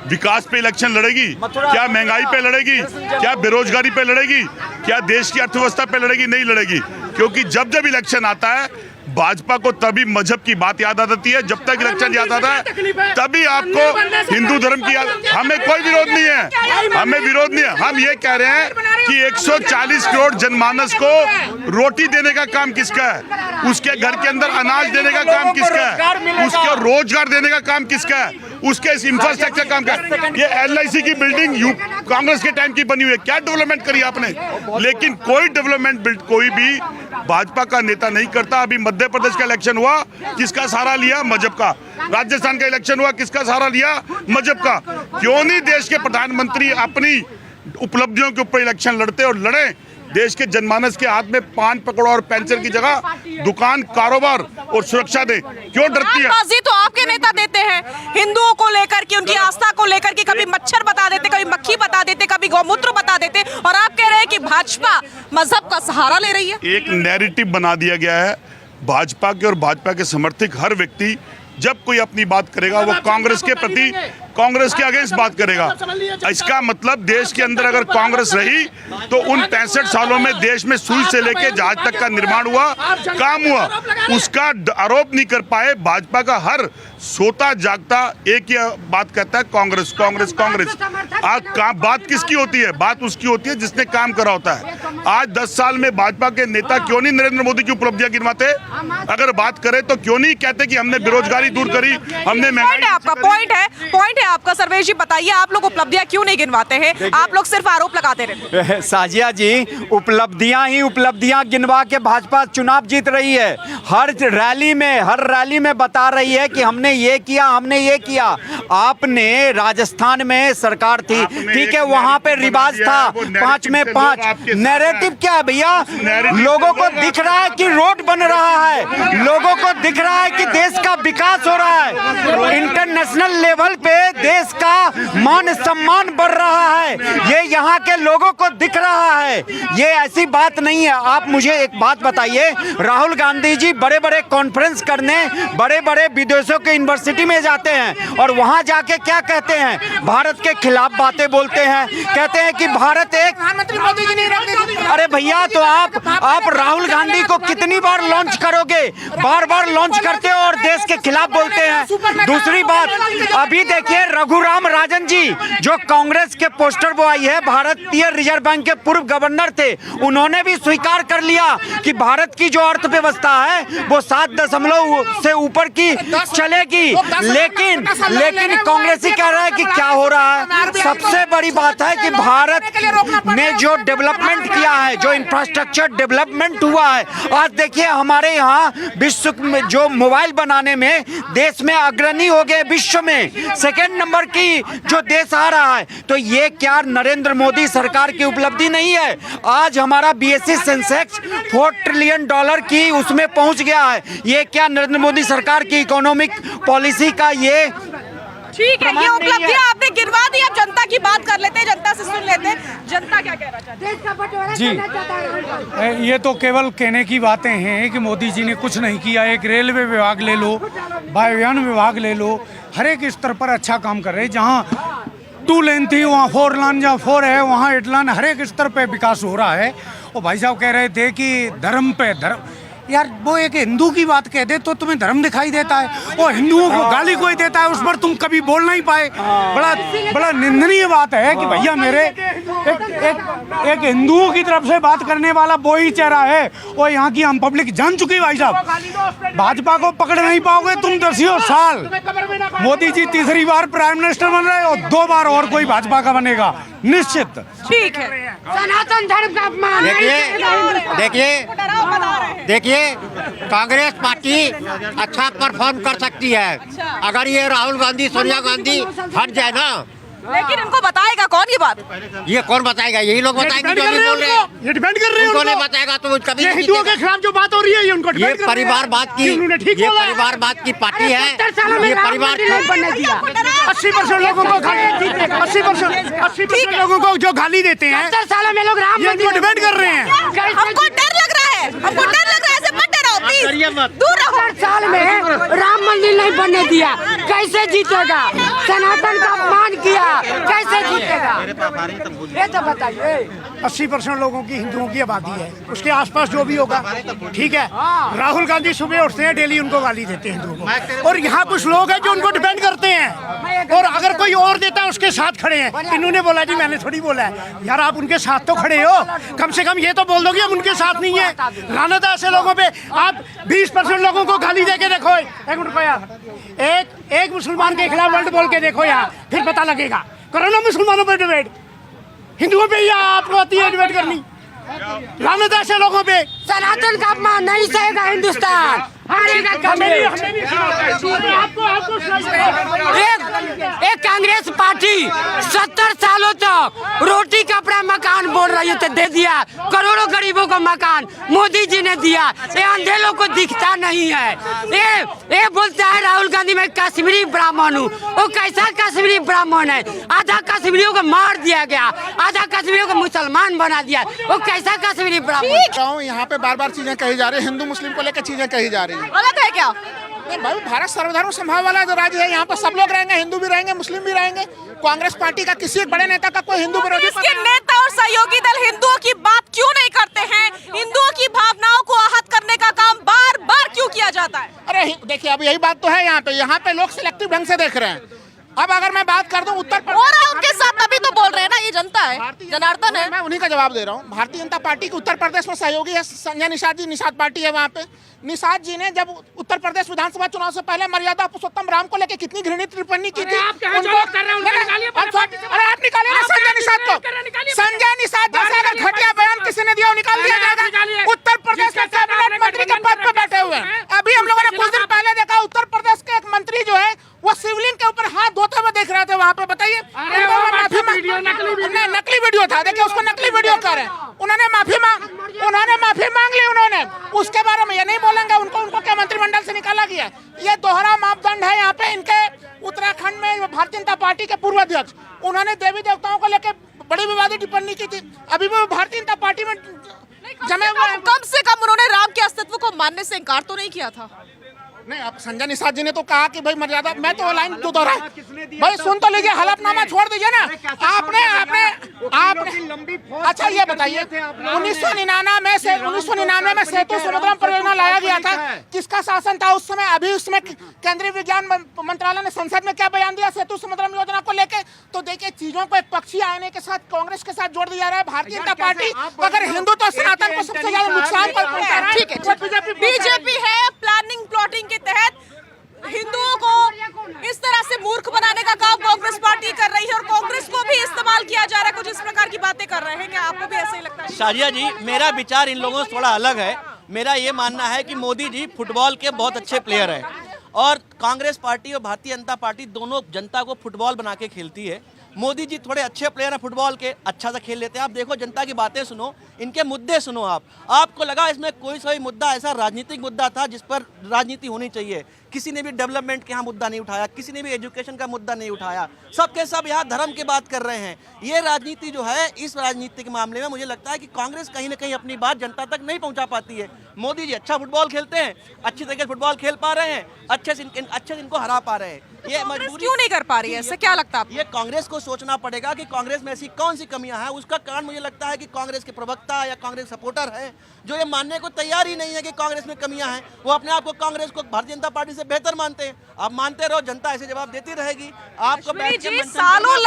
विकास पे इलेक्शन लड़ेगी? क्या महंगाई पे लड़ेगी? क्या बेरोजगारी पे लड़ेगी? क्या देश की अर्थव्यवस्था पे लड़ेगी? नहीं लड़ेगी, क्योंकि जब जब इलेक्शन आता है भाजपा को तभी मजहब की बात याद आ जाती है। जब तक इलेक्शन याद आता है तभी आपको हिंदू धर्म की याद। हमें कोई विरोध नहीं है, हम ये कह रहे हैं कि 140 करोड़ जनमानस को रोटी देने का काम किसका है? उसके घर के अंदर अनाज देने का काम किसका है? उसको रोजगार देने का काम किसका है? उसके इस इंफ्रास्ट्रक्चर काम का। ये LIC की बिल्डिंग कांग्रेस के टाइम की बनी हुई है, क्या डेवलपमेंट करी आपने? लेकिन कोई डेवलपमेंट कोई भी भाजपा का नेता नहीं करता। अभी मध्य प्रदेश का इलेक्शन हुआ, किसका सहारा लिया? मजहब का। राजस्थान का इलेक्शन हुआ, किसका सहारा लिया? मजहब का। क्यों नहीं देश के प्रधानमंत्री अपनी उपलब्धियों के ऊपर इलेक्शन लड़ते और लड़े? देश के जनमानस के हाथ में पान पकड़ो और पेंशन की जगह दुकान, कारोबार और सुरक्षा दे। क्यों डरती है? बाजी तो आपके नेता देते हैं, हिंदुओं को लेकर के, उनकी आस्था को लेकर के, कभी मच्छर बता देते, कभी मक्खी बता देते, कभी गौमूत्र बता देते, और आप कह रहे हैं कि भाजपा मजहब का सहारा ले रही है। एक नैरेटिव बना दिया गया है भाजपा के, और भाजपा के समर्थक हर व्यक्ति जब कोई अपनी बात करेगा वो कांग्रेस के प्रति, कांग्रेस के अगेंस्ट बात करेगा। इसका मतलब देश के अंदर अगर कांग्रेस रही तो उन 65 सालों में देश में सुई से लेकर जहाज तक का निर्माण हुआ, काम हुआ, उसका आरोप नहीं कर पाए। भाजपा का हर सोता जागता एक ही बात कहता है, कांग्रेस कांग्रेस कांग्रेस। आज बात किसकी होती है? बात उसकी होती है जिसने काम करा होता है। आज 10 साल में भाजपा के नेता क्यों नहीं नरेंद्र मोदी की उपलब्धियां गिनवाते? अगर बात करें तो क्यों नहीं कहते कि हमने बेरोजगारी दूर करी, हमने पॉइंट है आपका। सर्वेश जी बताइए, आप लोग उपलब्धियां क्यों नहीं गिनवाते हैं? आप लोग सिर्फ आरोप लगाते रहते हैं। साजिया जी, उपलब्धियां गिनवा के भाजपा चुनाव जीत रही है। हर रैली में बता रही है कि हमने ये किया। आपने राजस्थान में सरकार थी, ठीक है, वहां पे रिवाज था 5 में 5। नैरेटिव क्या है भैया? लोगों को दिख रहा है कि रोड बन रहा है, लोगों को दिख रहा है कि देश का विकास हो रहा है, इंटरनेशनल लेवल पे देश का मान सम्मान बढ़ रहा है, ये यहाँ के लोगों को दिख रहा है। ये ऐसी बात नहीं है। आप मुझे एक बात बताइए, राहुल गांधी जी बड़े बड़े कॉन्फ्रेंस करने बड़े बड़े विदेशों के यूनिवर्सिटी में जाते हैं और वहां जाके क्या कहते हैं? भारत के खिलाफ बातें बोलते हैं, कहते हैं कि भारत एक। प्रधानमंत्री मोदी जी नहीं। अरे भैया, तो आप राहुल गांधी को कितनी बार लॉन्च करोगे? बार लॉन्च करते हो और देश के खिलाफ बोलते हैं। दूसरी बात, अभी देखिए रघुराम राजन जी जो कांग्रेस के पोस्टर बॉय है, भारतीय रिजर्व बैंक के पूर्व गवर्नर थे, उन्होंने भी स्वीकार कर लिया कि भारत की जो अर्थव्यवस्था है वो 7 से ऊपर की चलेगी। लेकिन कांग्रेसी कह रहा है कि क्या हो रहा है? सबसे बड़ी बात है कि भारत ने जो डेवलपमेंट किया है, जो इंफ्रास्ट्रक्चर डेवलपमेंट हुआ है, आज देखिए हमारे यहाँ विश्व में जो मोबाइल बनाने में देश में अग्रणी हो गए, विश्व में 2nd नंबर की जो देश आ रहा है। तो ये क्या नरेंद्र मोदी सरकार की उपलब्धि नहीं है? आज हमारा बीएसई सेंसेक्स $4 ट्रिलियन की उसमें पहुंच गया है। ये क्या नरेंद्र मोदी सरकार की इकोनॉमिक पॉलिसी का ये ठीक है, ये उपलब्धियां आपने गिनवा दी। अब जनता की बात कर लेते हैं, जनता से सुन लेते हैं जनता क्या कहना चाहती है। जी, ये तो केवल कहने की बातें हैं कि मोदी जी ने कुछ नहीं किया। एक रेलवे विभाग ले लो, वायुयान विभाग ले लो, हर एक स्तर पर अच्छा काम कर रहे हैं। जहाँ 2 लेन थी वहाँ 4 लाइन, जहाँ 4 है वहाँ 8 लाइन, हर एक स्तर पे विकास हो रहा है। और भाई साहब कह रहे थे कि धर्म पे धर्म, यार वो एक हिंदू की बात कह दे तो तुम्हें धर्म दिखाई देता है, और हिंदुओं को गाली कोई देता है उस पर तुम कभी बोल नहीं पाए। बड़ा निंदनीय बात है कि भैया मेरे एक हिंदुओं की तरफ से बात करने वाला वो ही चेहरा है, और यहाँ की आम पब्लिक जान चुकी। भाई साहब भाजपा को पकड़ नहीं पाओगे तुम 10 साल। मोदी जी तीसरी बार प्राइम मिनिस्टर बन रहे और 2 बार और कोई भाजपा का बनेगा निश्चित। ठीक है, सनातन धर्म का अपमान। देखिए कांग्रेस पार्टी अच्छा परफॉर्म कर सकती है अगर ये राहुल गांधी, सोनिया गांधी हट जाए ना। लेकिन इनको बताएगा कौन ये बात? ये कौन बताएगा? यही लोग बताएंगे जो अभी बोल रहे हैं। ये डिपेंड कर रहे हैं उनको उनको। नहीं बताएगा तो कभी ये हिंदुओं के खिलाफ जो बात हो रही है ये उनको ये परिवारवाद की, ये परिवारवाद की पार्टी है। ये परिवार 80% लोगों को 80% लोगों को जो गाली देते हैं 70 सालों में लोग राम ये इनको डिपेंड कर रहे हैं। हमको डर लग रहा है, हमको डर लग रहा है। ऐसे मत डराओ प्लीज, दूर रहो। 70 साल में राम मंदिर नहीं बनने दिया, कैसे जीतेगा? सनातन का अपमान किया, कैसे जीतेगा? ये तो बताइए। 80% लोगों की हिंदुओं की आबादी है, उसके आसपास जो भी होगा ठीक है। राहुल गांधी सुबह उठते हैं डेली उनको गाली देते हैं हिंदुओं को, और यहाँ कुछ लोग हैं जो उनको डिपेंड करते हैं, और अगर कोई और देता है उसके साथ खड़े हैं। इन्होंने बोला जी, मैंने थोड़ी बोला है। यार आप उनके साथ तो खड़े हो, कम से कम ये तो बोल दो कि हम उनके साथ नहीं है। लानत है ऐसे लोगों पे। आप 20% लोगों को गाली दे के देखो। एक मिनट यार, एक मुसलमान के खिलाफ वर्ड बोल के देखो यार, फिर पता लगेगा। करो ना मुसलमानों पे डिबेट, हिंदुओं पे ही आपको आती है डिबेट करनी। लानत है ऐसे लोगों पे। सनातन का अपमान नहीं सहेगा हिंदुस्तान। एक कांग्रेस पार्टी 70 सालों तक रोटी कपड़ा मकान बोल रही है, दे दिया करोड़ों गरीबों को मकान मोदी जी ने दिया। ये अंधे लोग को दिखता नहीं है। ये बोलता है राहुल गांधी मैं कश्मीरी ब्राह्मण हूँ। वो कैसा कश्मीरी ब्राह्मण है? आधा कश्मीरियों को मार दिया गया, आधा कश्मीरियों को मुसलमान बना दिया। वो कैसा कश्मीरी ब्राह्मण? यहाँ पे बार-बार चीजें कही जा रही है, हिंदू मुस्लिम को लेकर चीजें कही जा रही है। गलत है क्या? नहीं भाई, भारत सर्वधर्म समभाव वाला जो राज्य है, यहाँ पर सब लोग रहेंगे, हिंदू भी रहेंगे, मुस्लिम भी रहेंगे। कांग्रेस पार्टी का किसी एक बड़े नेता का कोई हिंदू विरोधी इसके नेता और सहयोगी दल हिंदुओं की बात क्यों नहीं करते हैं? हिंदुओं की भावनाओं को आहत करने का काम बार बार क्यों किया जाता है? अरे देखिए, अब यही बात तो है। यहाँ पे लोग सिलेक्टिव ढंग से देख रहे हैं। अब अगर मैं बात कर दूं उत्तर प्रदेश, और उनके साथ तभी तो बोल रहे हैं ना, ये जनता है, जनार्दन है। मैं उन्हीं का जवाब दे रहा हूँ। भारतीय जनता पार्टी के उत्तर प्रदेश में सहयोगी है संजय निषाद जी, निषाद पार्टी है वहाँ पे। निषाद जी ने जब उत्तर प्रदेश विधानसभा चुनाव से पहले मर्यादा पुरुषोत्तम राम को लेकर कितनी घृणित टिप्पणी की थी। अरे आप निकालिए ना संजय निषाद को। संजय निषाद जैसा अगर घटिया बयान किसी ने दिया निकाल दिया जाएगा। उत्तर प्रदेश के कैबिनेट मंत्री के पद पे बैठे हुए हैं। अभी हम लोगों ने कुछ दिन पहले देखा उत्तर प्रदेश के एक मंत्री जो है वो शिवलिंग के ऊपर हाथ धोते हुए देख रहे थे वहाँ पे। बताइए, नकली वीडियो था। देखिए उसको नकली वीडियो कर रहे हैं। उन्होंने माफी मांग ली। उन्होंने उसके बारे में ये नहीं बोलेंगे, उनको क्या मंत्रिमंडल से निकाला गया? ये दोहरा मापदंड है यहाँ पे। इनके उत्तराखंड में भारतीय जनता पार्टी के पूर्व अध्यक्ष, उन्होंने देवी देवताओं को लेकर बड़ी विवादित टिप्पणी की थी। अभी भी भारतीय जनता पार्टी में जमे हुए हैं। कम से कम उन्होंने राम के अस्तित्व को मानने से इनकार तो नहीं किया था। नहीं, अब संजय निषाद जी ने तो कहा कि भाई मर्यादा, मैं तो लाइन जो दोहरा भाई सुन तो लीजिए, हलफनामा छोड़ दीजिए ना। आपने अच्छा ये बताइए, 1999 में सेतु समुद्रम परियोजना लाया गया था। किसका शासन था उस समय? अभी उसमें केंद्रीय विज्ञान मंत्रालय ने संसद में क्या बयान दिया सेतु समुद्रम योजना को लेके? तो देखिए, चीजों को एक पक्षी आने के साथ कांग्रेस के साथ जोड़ दिया जा रहा है। भारतीय जनता पार्टी अगर हिंदू तो सनातन को सबसे ज्यादा नुकसान पहुंचा रहा है। ठीक है, बीजेपी है प्लानिंग प्लॉटिंग के तहत हिंदुओं को इस तरह से मूर्ख बनाने का काम कांग्रेस पार्टी कर रही है, और कांग्रेस को भी इस्तेमाल किया जा रहा है। कुछ इस प्रकार की बातें कर रहे हैं, क्या आपको भी ऐसा ही लगता है? शाजिया जी, मेरा विचार इन लोगों से थोड़ा अलग है। मेरा ये मानना है कि मोदी जी फुटबॉल के बहुत अच्छे प्लेयर हैं, और कांग्रेस पार्टी और भारतीय जनता पार्टी दोनों जनता को फुटबॉल बना के खेलती है। मोदी जी थोड़े अच्छे प्लेयर हैं फुटबॉल के, अच्छा सा खेल लेते हैं। आप देखो जनता की बातें सुनो, इनके मुद्दे सुनो। आपको लगा इसमें कोई सा भी मुद्दा ऐसा राजनीतिक मुद्दा था जिस पर राजनीति होनी चाहिए? किसी ने भी डेवलपमेंट के यहाँ मुद्दा नहीं उठाया, किसी ने भी एजुकेशन का मुद्दा नहीं उठाया। सबके सब यहाँ धर्म की बात कर रहे हैं। ये राजनीति जो है, इस राजनीति के मामले में मुझे लगता है कि कांग्रेस कहीं ना कहीं अपनी बात जनता तक नहीं पहुँचा पाती है। मोदी जी अच्छा फुटबॉल खेलते हैं, अच्छी तरीके से फुटबॉल खेल पा रहे हैं, अच्छे से इनको हरा पा रहे हैं। ये मजबूरी क्यों नहीं कर पा रही है, ऐसा क्या लगता है? ये कांग्रेस को सोचना पड़ेगा कि कांग्रेस में ऐसी कौन सी कमियां हैं। उसका कारण मुझे लगता है कि कांग्रेस के प्रवक्ता या कांग्रेस सपोर्टर हैं जो ये मानने को तैयार ही नहीं है कि कांग्रेस में कमियां हैं। वो अपने आप को कांग्रेस को भारतीय जनता पार्टी से बेहतर मानते हैं। आप मानते रहो, जनता ऐसे जवाब देती रहेगी। आपको सालों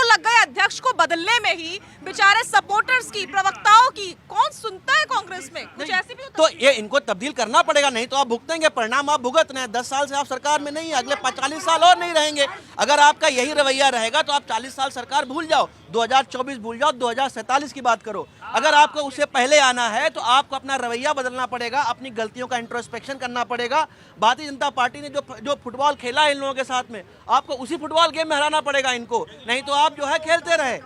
लग गए अध्यक्ष को बदलने में ही, बेचारे सपोर्टर्स की, प्रवक्ताओं की कौन सुनता है कांग्रेस में? कुछ ऐसी भी तो ये इनको तब्दील करना पड़ेगा, नहीं तो आप भुगतेंगे परिणाम। आप भुगत रहे हैं, 10 साल से आप सरकार में नहीं है, अगले 40 साल और नहीं रहेंगे। अगर आपका यही रवैया रहेगा तो आप 40 साल सरकार भूल जाओ, 2024 भूल जाओ, 2047 की बात करो। अगर आपको उससे पहले आना है तो आपको अपना रवैया बदलना पड़ेगा, अपनी गलतियों का इंट्रोस्पेक्शन करना पड़ेगा। भारतीय जनता पार्टी ने जो फुटबॉल खेला है इन लोगों के साथ में, आपको उसी फुटबॉल गेम में हराना पड़ेगा इनको, नहीं तो आप जो है खेलते रहे।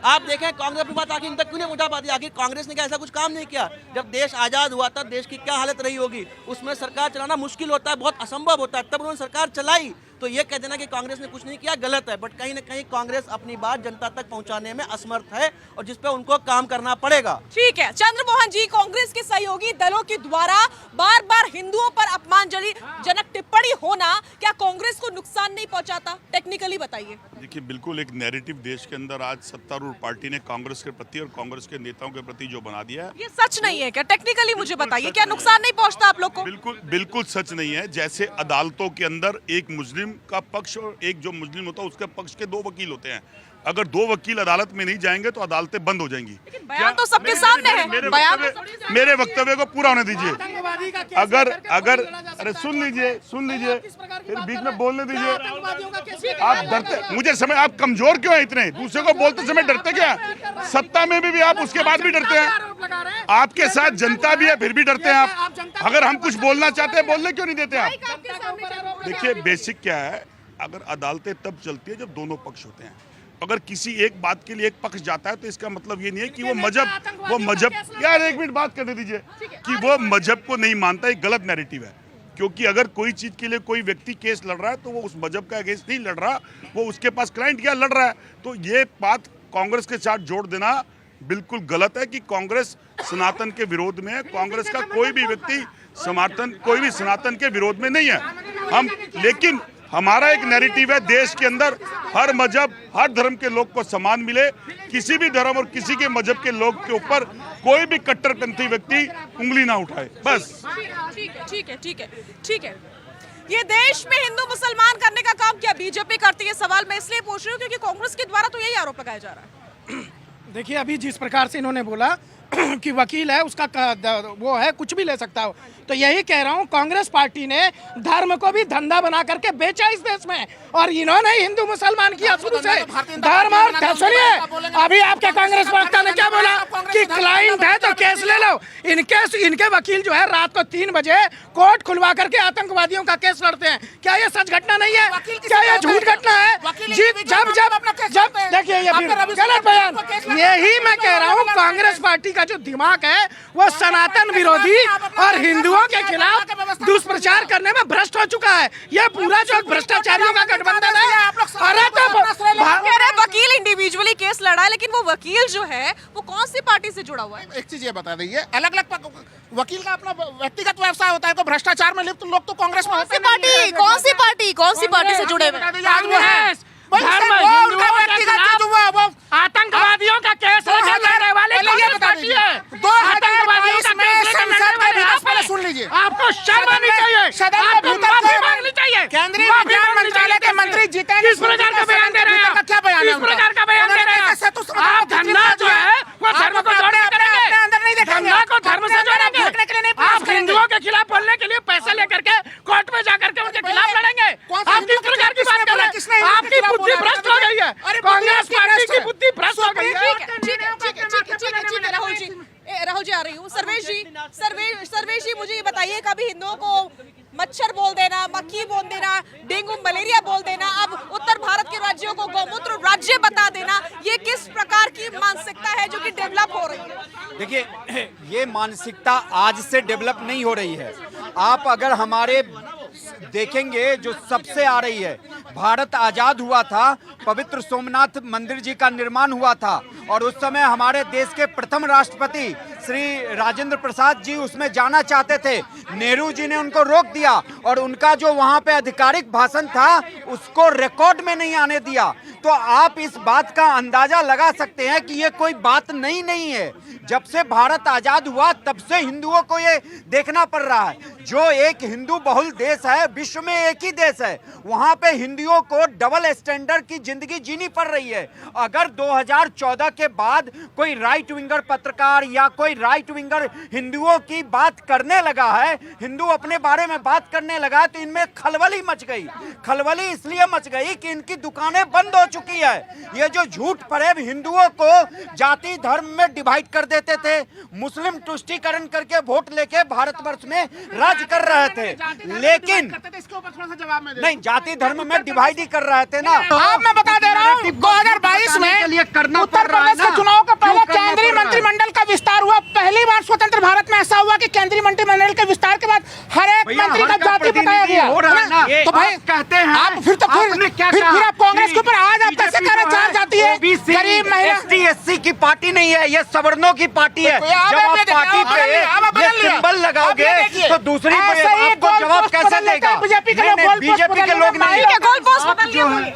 आप देखें कांग्रेस की बात आखिर इन तक क्यों नहीं उठा पाती? आखिर कांग्रेस ने क्या ऐसा कुछ काम नहीं किया? जब देश आजाद हुआ था, देश की क्या हालत रही होगी? उसमें सरकार चलाना मुश्किल होता है, बहुत असंभव होता है, तब उन्होंने सरकार चलाई। तो ये कह देना कि कांग्रेस ने कुछ नहीं किया गलत है। बट कहीं ना कहीं कांग्रेस अपनी बात जनता तक पहुंचाने में असमर्थ है और जिस पे उनको काम करना पड़ेगा। ठीक है चंद्रमोहन जी, कांग्रेस के सहयोगी दलों के द्वारा बार बार हिंदुओं पर अपमानजनक टिप्पणी होना क्या कांग्रेस को नुकसान नहीं पहुंचाता? टेक्निकली बताइए। देखिए, बिल्कुल एक नैरेटिव देश के अंदर आज सत्तारूढ़ पार्टी ने कांग्रेस के प्रति और कांग्रेस के नेताओं के प्रति जो बना दिया है, ये सच नहीं है क्या? टेक्निकली मुझे बताइए, क्या नुकसान नहीं पहुंचता आप लोग को? बिल्कुल सच नहीं है। जैसे अदालतों के अंदर एक मुस्लिम का पक्ष और एक जो मुस्लिम होता है उसके पक्ष के 2 वकील होते हैं। अगर 2 वकील अदालत में नहीं जाएंगे तो अदालतें बंद हो जाएंगी। बयान तो सबके सामने है। मेरे वक्तव्य को पूरा होने दीजिए। अगर अरे सुन लीजिए, फिर बीच में बोलने दीजिए। आप डरते, मुझे समय, आप कमजोर क्यों हैं इतने? दूसरे को बोलते समय डरते क्या? सत्ता में भी आप उसके बाद भी डरते हैं। आपके साथ जनता भी है फिर भी डरते हैं आप। अगर हम कुछ बोलना चाहते हैं, बोलने क्यों नहीं देते आप? देखिए, बेसिक क्या है, अगर अदालतें तब चलती है जब दोनों पक्ष होते हैं। अगर किसी एक बात के लिए एक पक्ष जाता है तो इसका मतलब ये नहीं है कि वो मजहब यार एक मिनट बात करने दीजिए, कि वो मजहब को नहीं मानता। एक गलत नैरेटिव है, क्योंकि अगर कोई चीज के लिए कोई व्यक्ति केस लड़ रहा है तो वो उस मजहब का अगेंस्ट नहीं लड़ रहा, वो उसके पास क्लाइंट क्या लड़ रहा है। तो ये बात कांग्रेस के साथ जोड़ देना बिल्कुल गलत है कि कांग्रेस सनातन के विरोध में है। कांग्रेस का कोई भी व्यक्ति सनातन के विरोध में नहीं है। लेकिन हमारा एक नैरेटिव है, देश के अंदर हर मजहब, हर धर्म के लोग को सम्मान मिले। किसी भी धर्म और किसी के मजहब के लोग के ऊपर कोई भी कट्टरपंथी व्यक्ति उंगली ना उठाए, बस। ठीक है। ये देश में हिंदू मुसलमान करने का काम क्या बीजेपी करती है? सवाल मैं इसलिए पूछ रही हूँ क्योंकि कांग्रेस के द्वारा तो यही आरोप लगाया जा रहा है। देखिए, अभी जिस प्रकार से इन्होंने बोला कि वकील है, उसका वो है, कुछ भी ले सकता हो, तो यही कह रहा हूँ, कांग्रेस पार्टी ने धर्म को भी धंधा बना करके बेचा इस देश में, और इन्होंने हिंदू मुसलमान किया शुरू से। धर्म और सुनिए, अभी आपके कांग्रेस प्रवक्ता ने क्या बोला कि क्लाइंट है तो केस ले लो। इनके वकील जो है रात को 3 बजे कोर्ट खुलवा करके आतंकवादियों का केस लड़ते हैं। क्या ये सच घटना नहीं है? क्या ये झूठ घटना है? जब देखिए, ये गलत बयान। यही मैं कह रहा हूँ, कांग्रेस पार्टी का जो दिमाग है वो सनातन विरोधी और हिंदुओं के खिलाफ दुष्प्रचार करने में भ्रष्ट हो चुका है। ये पूरा जो भ्रष्टाचारियों का गठबंधन है। अरे तो वकील इंडिविजुअली केस लड़ा है, लेकिन वो वकील जो है वो कौन सी पार्टी से जुड़ा हुआ है? एक चीज ये बता दीजिए, अलग अलग वकील का अपना व्यक्तिगत व्यवसाय होता है। तो भ्रष्टाचार में लिप्त लोग तो कांग्रेस में होते हैं। कौन सी पार्टी से जुड़े हुए? आतंकवादियों का केस लड़ने वाले सुन लीजिए, आपको शर्म आनी चाहिए, मांगनी चाहिए। केंद्रीय विज्ञान मंत्रालय के मंत्री जितेंद्र किस प्रकार का बयान दे रहे हैं? क्या बयान है? किस प्रकार का बयान दे रहे हैं? आप धंधा जो है वो धर्म को जोड़ने करेंगे, धंधा को धर्म से जोड़ेंगे। आप हिंदुओं के खिलाफ बोलने के लिए पैसे लेकर के कोर्ट में जाकर के उनके खिलाफ लड़ेंगे। आप किस प्रकार की बात कर रहे हैं? आपकी बुद्धि भ्रष्ट हो गई है, कांग्रेस पार्टी की बुद्धि भ्रष्ट हो गई है। ठीक है राहुल जी आ रही हूँ। सर्वेश जी मुझे ये बताइए, कभी हिंदुओं को मच्छर बोल देना, देखिए, ये मानसिकता आज से डेवलप नहीं हो रही है। आप अगर हमारे देखेंगे जो सबसे आ रही है, भारत आजाद हुआ था, पवित्र सोमनाथ मंदिर जी का निर्माण हुआ था और उस समय हमारे देश के प्रथम राष्ट्रपति श्री राजेंद्र प्रसाद जी उसमें जाना चाहते थे। नेहरू जी ने उनको रोक दिया और उनका जो वहां पे आधिकारिक भाषण था उसको रिकॉर्ड में नहीं आने दिया। तो आप इस बात का अंदाजा लगा सकते हैं कि ये कोई बात नहीं है। जब से भारत आजाद हुआ तब से हिंदुओं को ये देखना पड़ रहा है। जो एक हिंदू बहुल देश है, विश्व में एक ही देश है, वहां पे हिंदुओं को डबल स्टैंडर्ड की जिंदगी जीनी पड़ रही है। अगर 2014 के बाद कोई राइट विंगर पत्रकार या कोई राइट विंगर हिंदुओं की बात करने लगा है, हिंदू अपने बारे में बात करने लगा है, तो इनमें खलबली मच गई। खलबली इसलिए मच गई कि इनकी दुकानें बंद हो चुकी है। ये जो झूठ फरेब हिंदुओं को जाति धर्म में डिवाइड कर देते थे, मुस्लिम तुष्टीकरण करके वोट लेके भारतवर्ष में राज कर रहे थे, लेकिन इसके ऊपर थोड़ा सा जवाब में नहीं, जाति धर्म में डिवाइड ही कर रहे थे ना। आप मैं बता दे रहा हूँ 2022 में उत्तर प्रदेश के चुनाव का पहले केंद्रीय मंत्रिमंडल का विस्तार हुआ। पहली बार स्वतंत्र भारत में ऐसा हुआ कि केंद्रीय मंत्रिमंडल के विस्तार के बाद हर एक मंत्री का जाति बताया गया। तो भाई कहते हैं आप फिर आप कांग्रेस के ऊपर आज आप कैसे कह रहे चार जाति है, गरीब महिला ST/SC की पार्टी नहीं है, ये सवर्णों की पार्टी है। जब आप पार्टी पे ये सिंबल लगाओगे तो दूसरी आपको जवाब कैसे देगा? बीजेपी के लोग नहीं।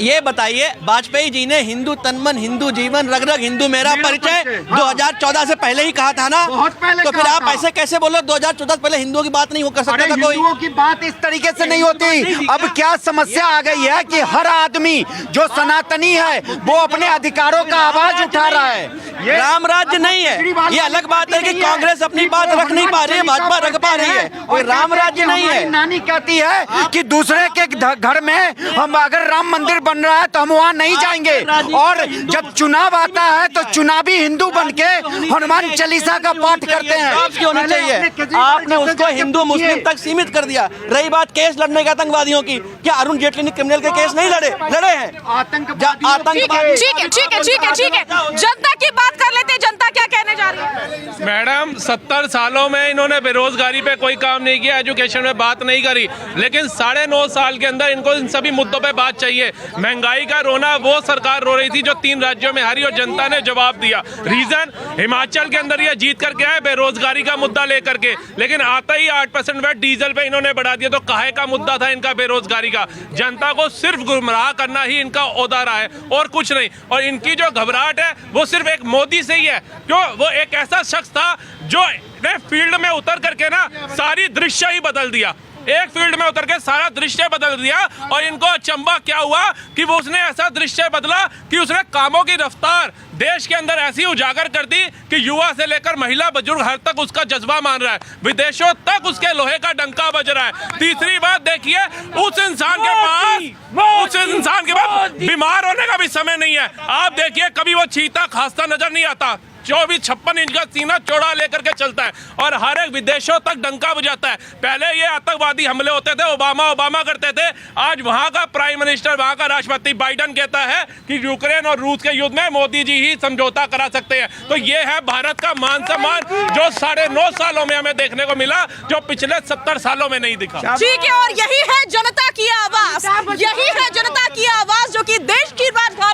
ये बताइए, वाजपेयी जी ने हिंदू तन मन, हिंदू जीवन, रग रग हिंदू मेरा परिचय 2014 से पहले ही कहा था ना। तो फिर आप ऐसे कैसे बोलो 2014 से पहले हिंदुओं की बात नहीं कर सकता था कोई? हिंदुओं की बात इस तरीके से नहीं होती। अब क्या समस्या आ गई है कि हर आदमी जो सनातनी है वो अपने अधिकारों का आवाज उठा रहा है। राम राज्य नहीं है। ये अलग बात है कि कांग्रेस अपनी बात रख नहीं पा रही है, भाजपा रख पा रही है, कोई राम राज्य नहीं है। नानी कहती है कि दूसरे के घर में हम अगर राम मंदिर बन रहा है तो हम वहाँ नहीं जाएंगे, और जब चुनाव आता है तो चुनावी हिंदू बन के हनुमान चालीसा का पाठ करते हैं। क्यों नहीं चाहिए? आपने उसको हिंदू मुस्लिम तक सीमित कर दिया। रही बात केस लड़ने के आतंकवादियों की, क्या अरुण जेटली ने क्रिमिनल के केस नहीं लड़े हैं? आतंकवादी। ठीक है, जनता की बात कर लेते हैं। जनता क्या कहने जा रही है? मैडम, 70 सालों में इन्होंने बेरोजगारी पे कोई काम नहीं किया, एजुकेशन में बात नहीं करी, लेकिन 9.5 साल के अंदर इनको इन सभी मुद्दों पे बात चाहिए। महंगाई का रोना वो सरकार रो रही थी जो 3 राज्यों में हारी और जनता ने जवाब दिया। रीजन, हिमाचल के अंदर ये जीत करके आए बेरोजगारी का मुद्दा लेकर के, लेकिन आता ही 8% वैट डीजल पे इन्होंने बढ़ा दिया। तो काहे का मुद्दा था इनका बेरोजगारी का? जनता को सिर्फ गुमराह करना ही इनका ओहदा रहा है और कुछ नहीं। और इनकी जो घबराहट है वो सिर्फ एक मोदी से ही है, क्यों? वो एक ऐसा शख्स था जो ने फील्ड में उतर करके ना सारी दृश्य ही बदल दिया। एक फील्ड में उतर के सारा दृश्य बदल दिया और इनको अचंबा क्या हुआ कि वो उसने ऐसा दृश्य बदला कि उसने कामों की रफ्तार देश के अंदर ऐसी उजागर कर दी कि युवा से लेकर महिला बुजुर्ग हर तक उसका जज्बा मान रहा है, विदेशों तक उसके लोहे का डंका बज रहा है। तीसरी बात देखिए, उस इंसान के पास बीमार होने का भी समय नहीं है। आप देखिए, कभी वो चीता खांसता नजर नहीं आता, 24-56 इंच का सीना चौड़ा लेकर के चलता है और हर एक विदेशों तक डंका बजाता है। पहले ये आतंकवादी हमले होते थे, ओबामा करते थे, आज वहां का प्राइम मिनिस्टर, वहां का राष्ट्रपति बाइडेन कहता है कि यूक्रेन और रूस के युद्ध में मोदी जी ही समझौता करा सकते हैं। तो ये है भारत का मान सम्मान जो 9.5 सालों में हमें देखने को मिला, जो पिछले 70 सालों में नहीं दिखा। ठीक है, और यही है जनता की आवाज, यही है जनता की आवाज जो कि देश की राजधानी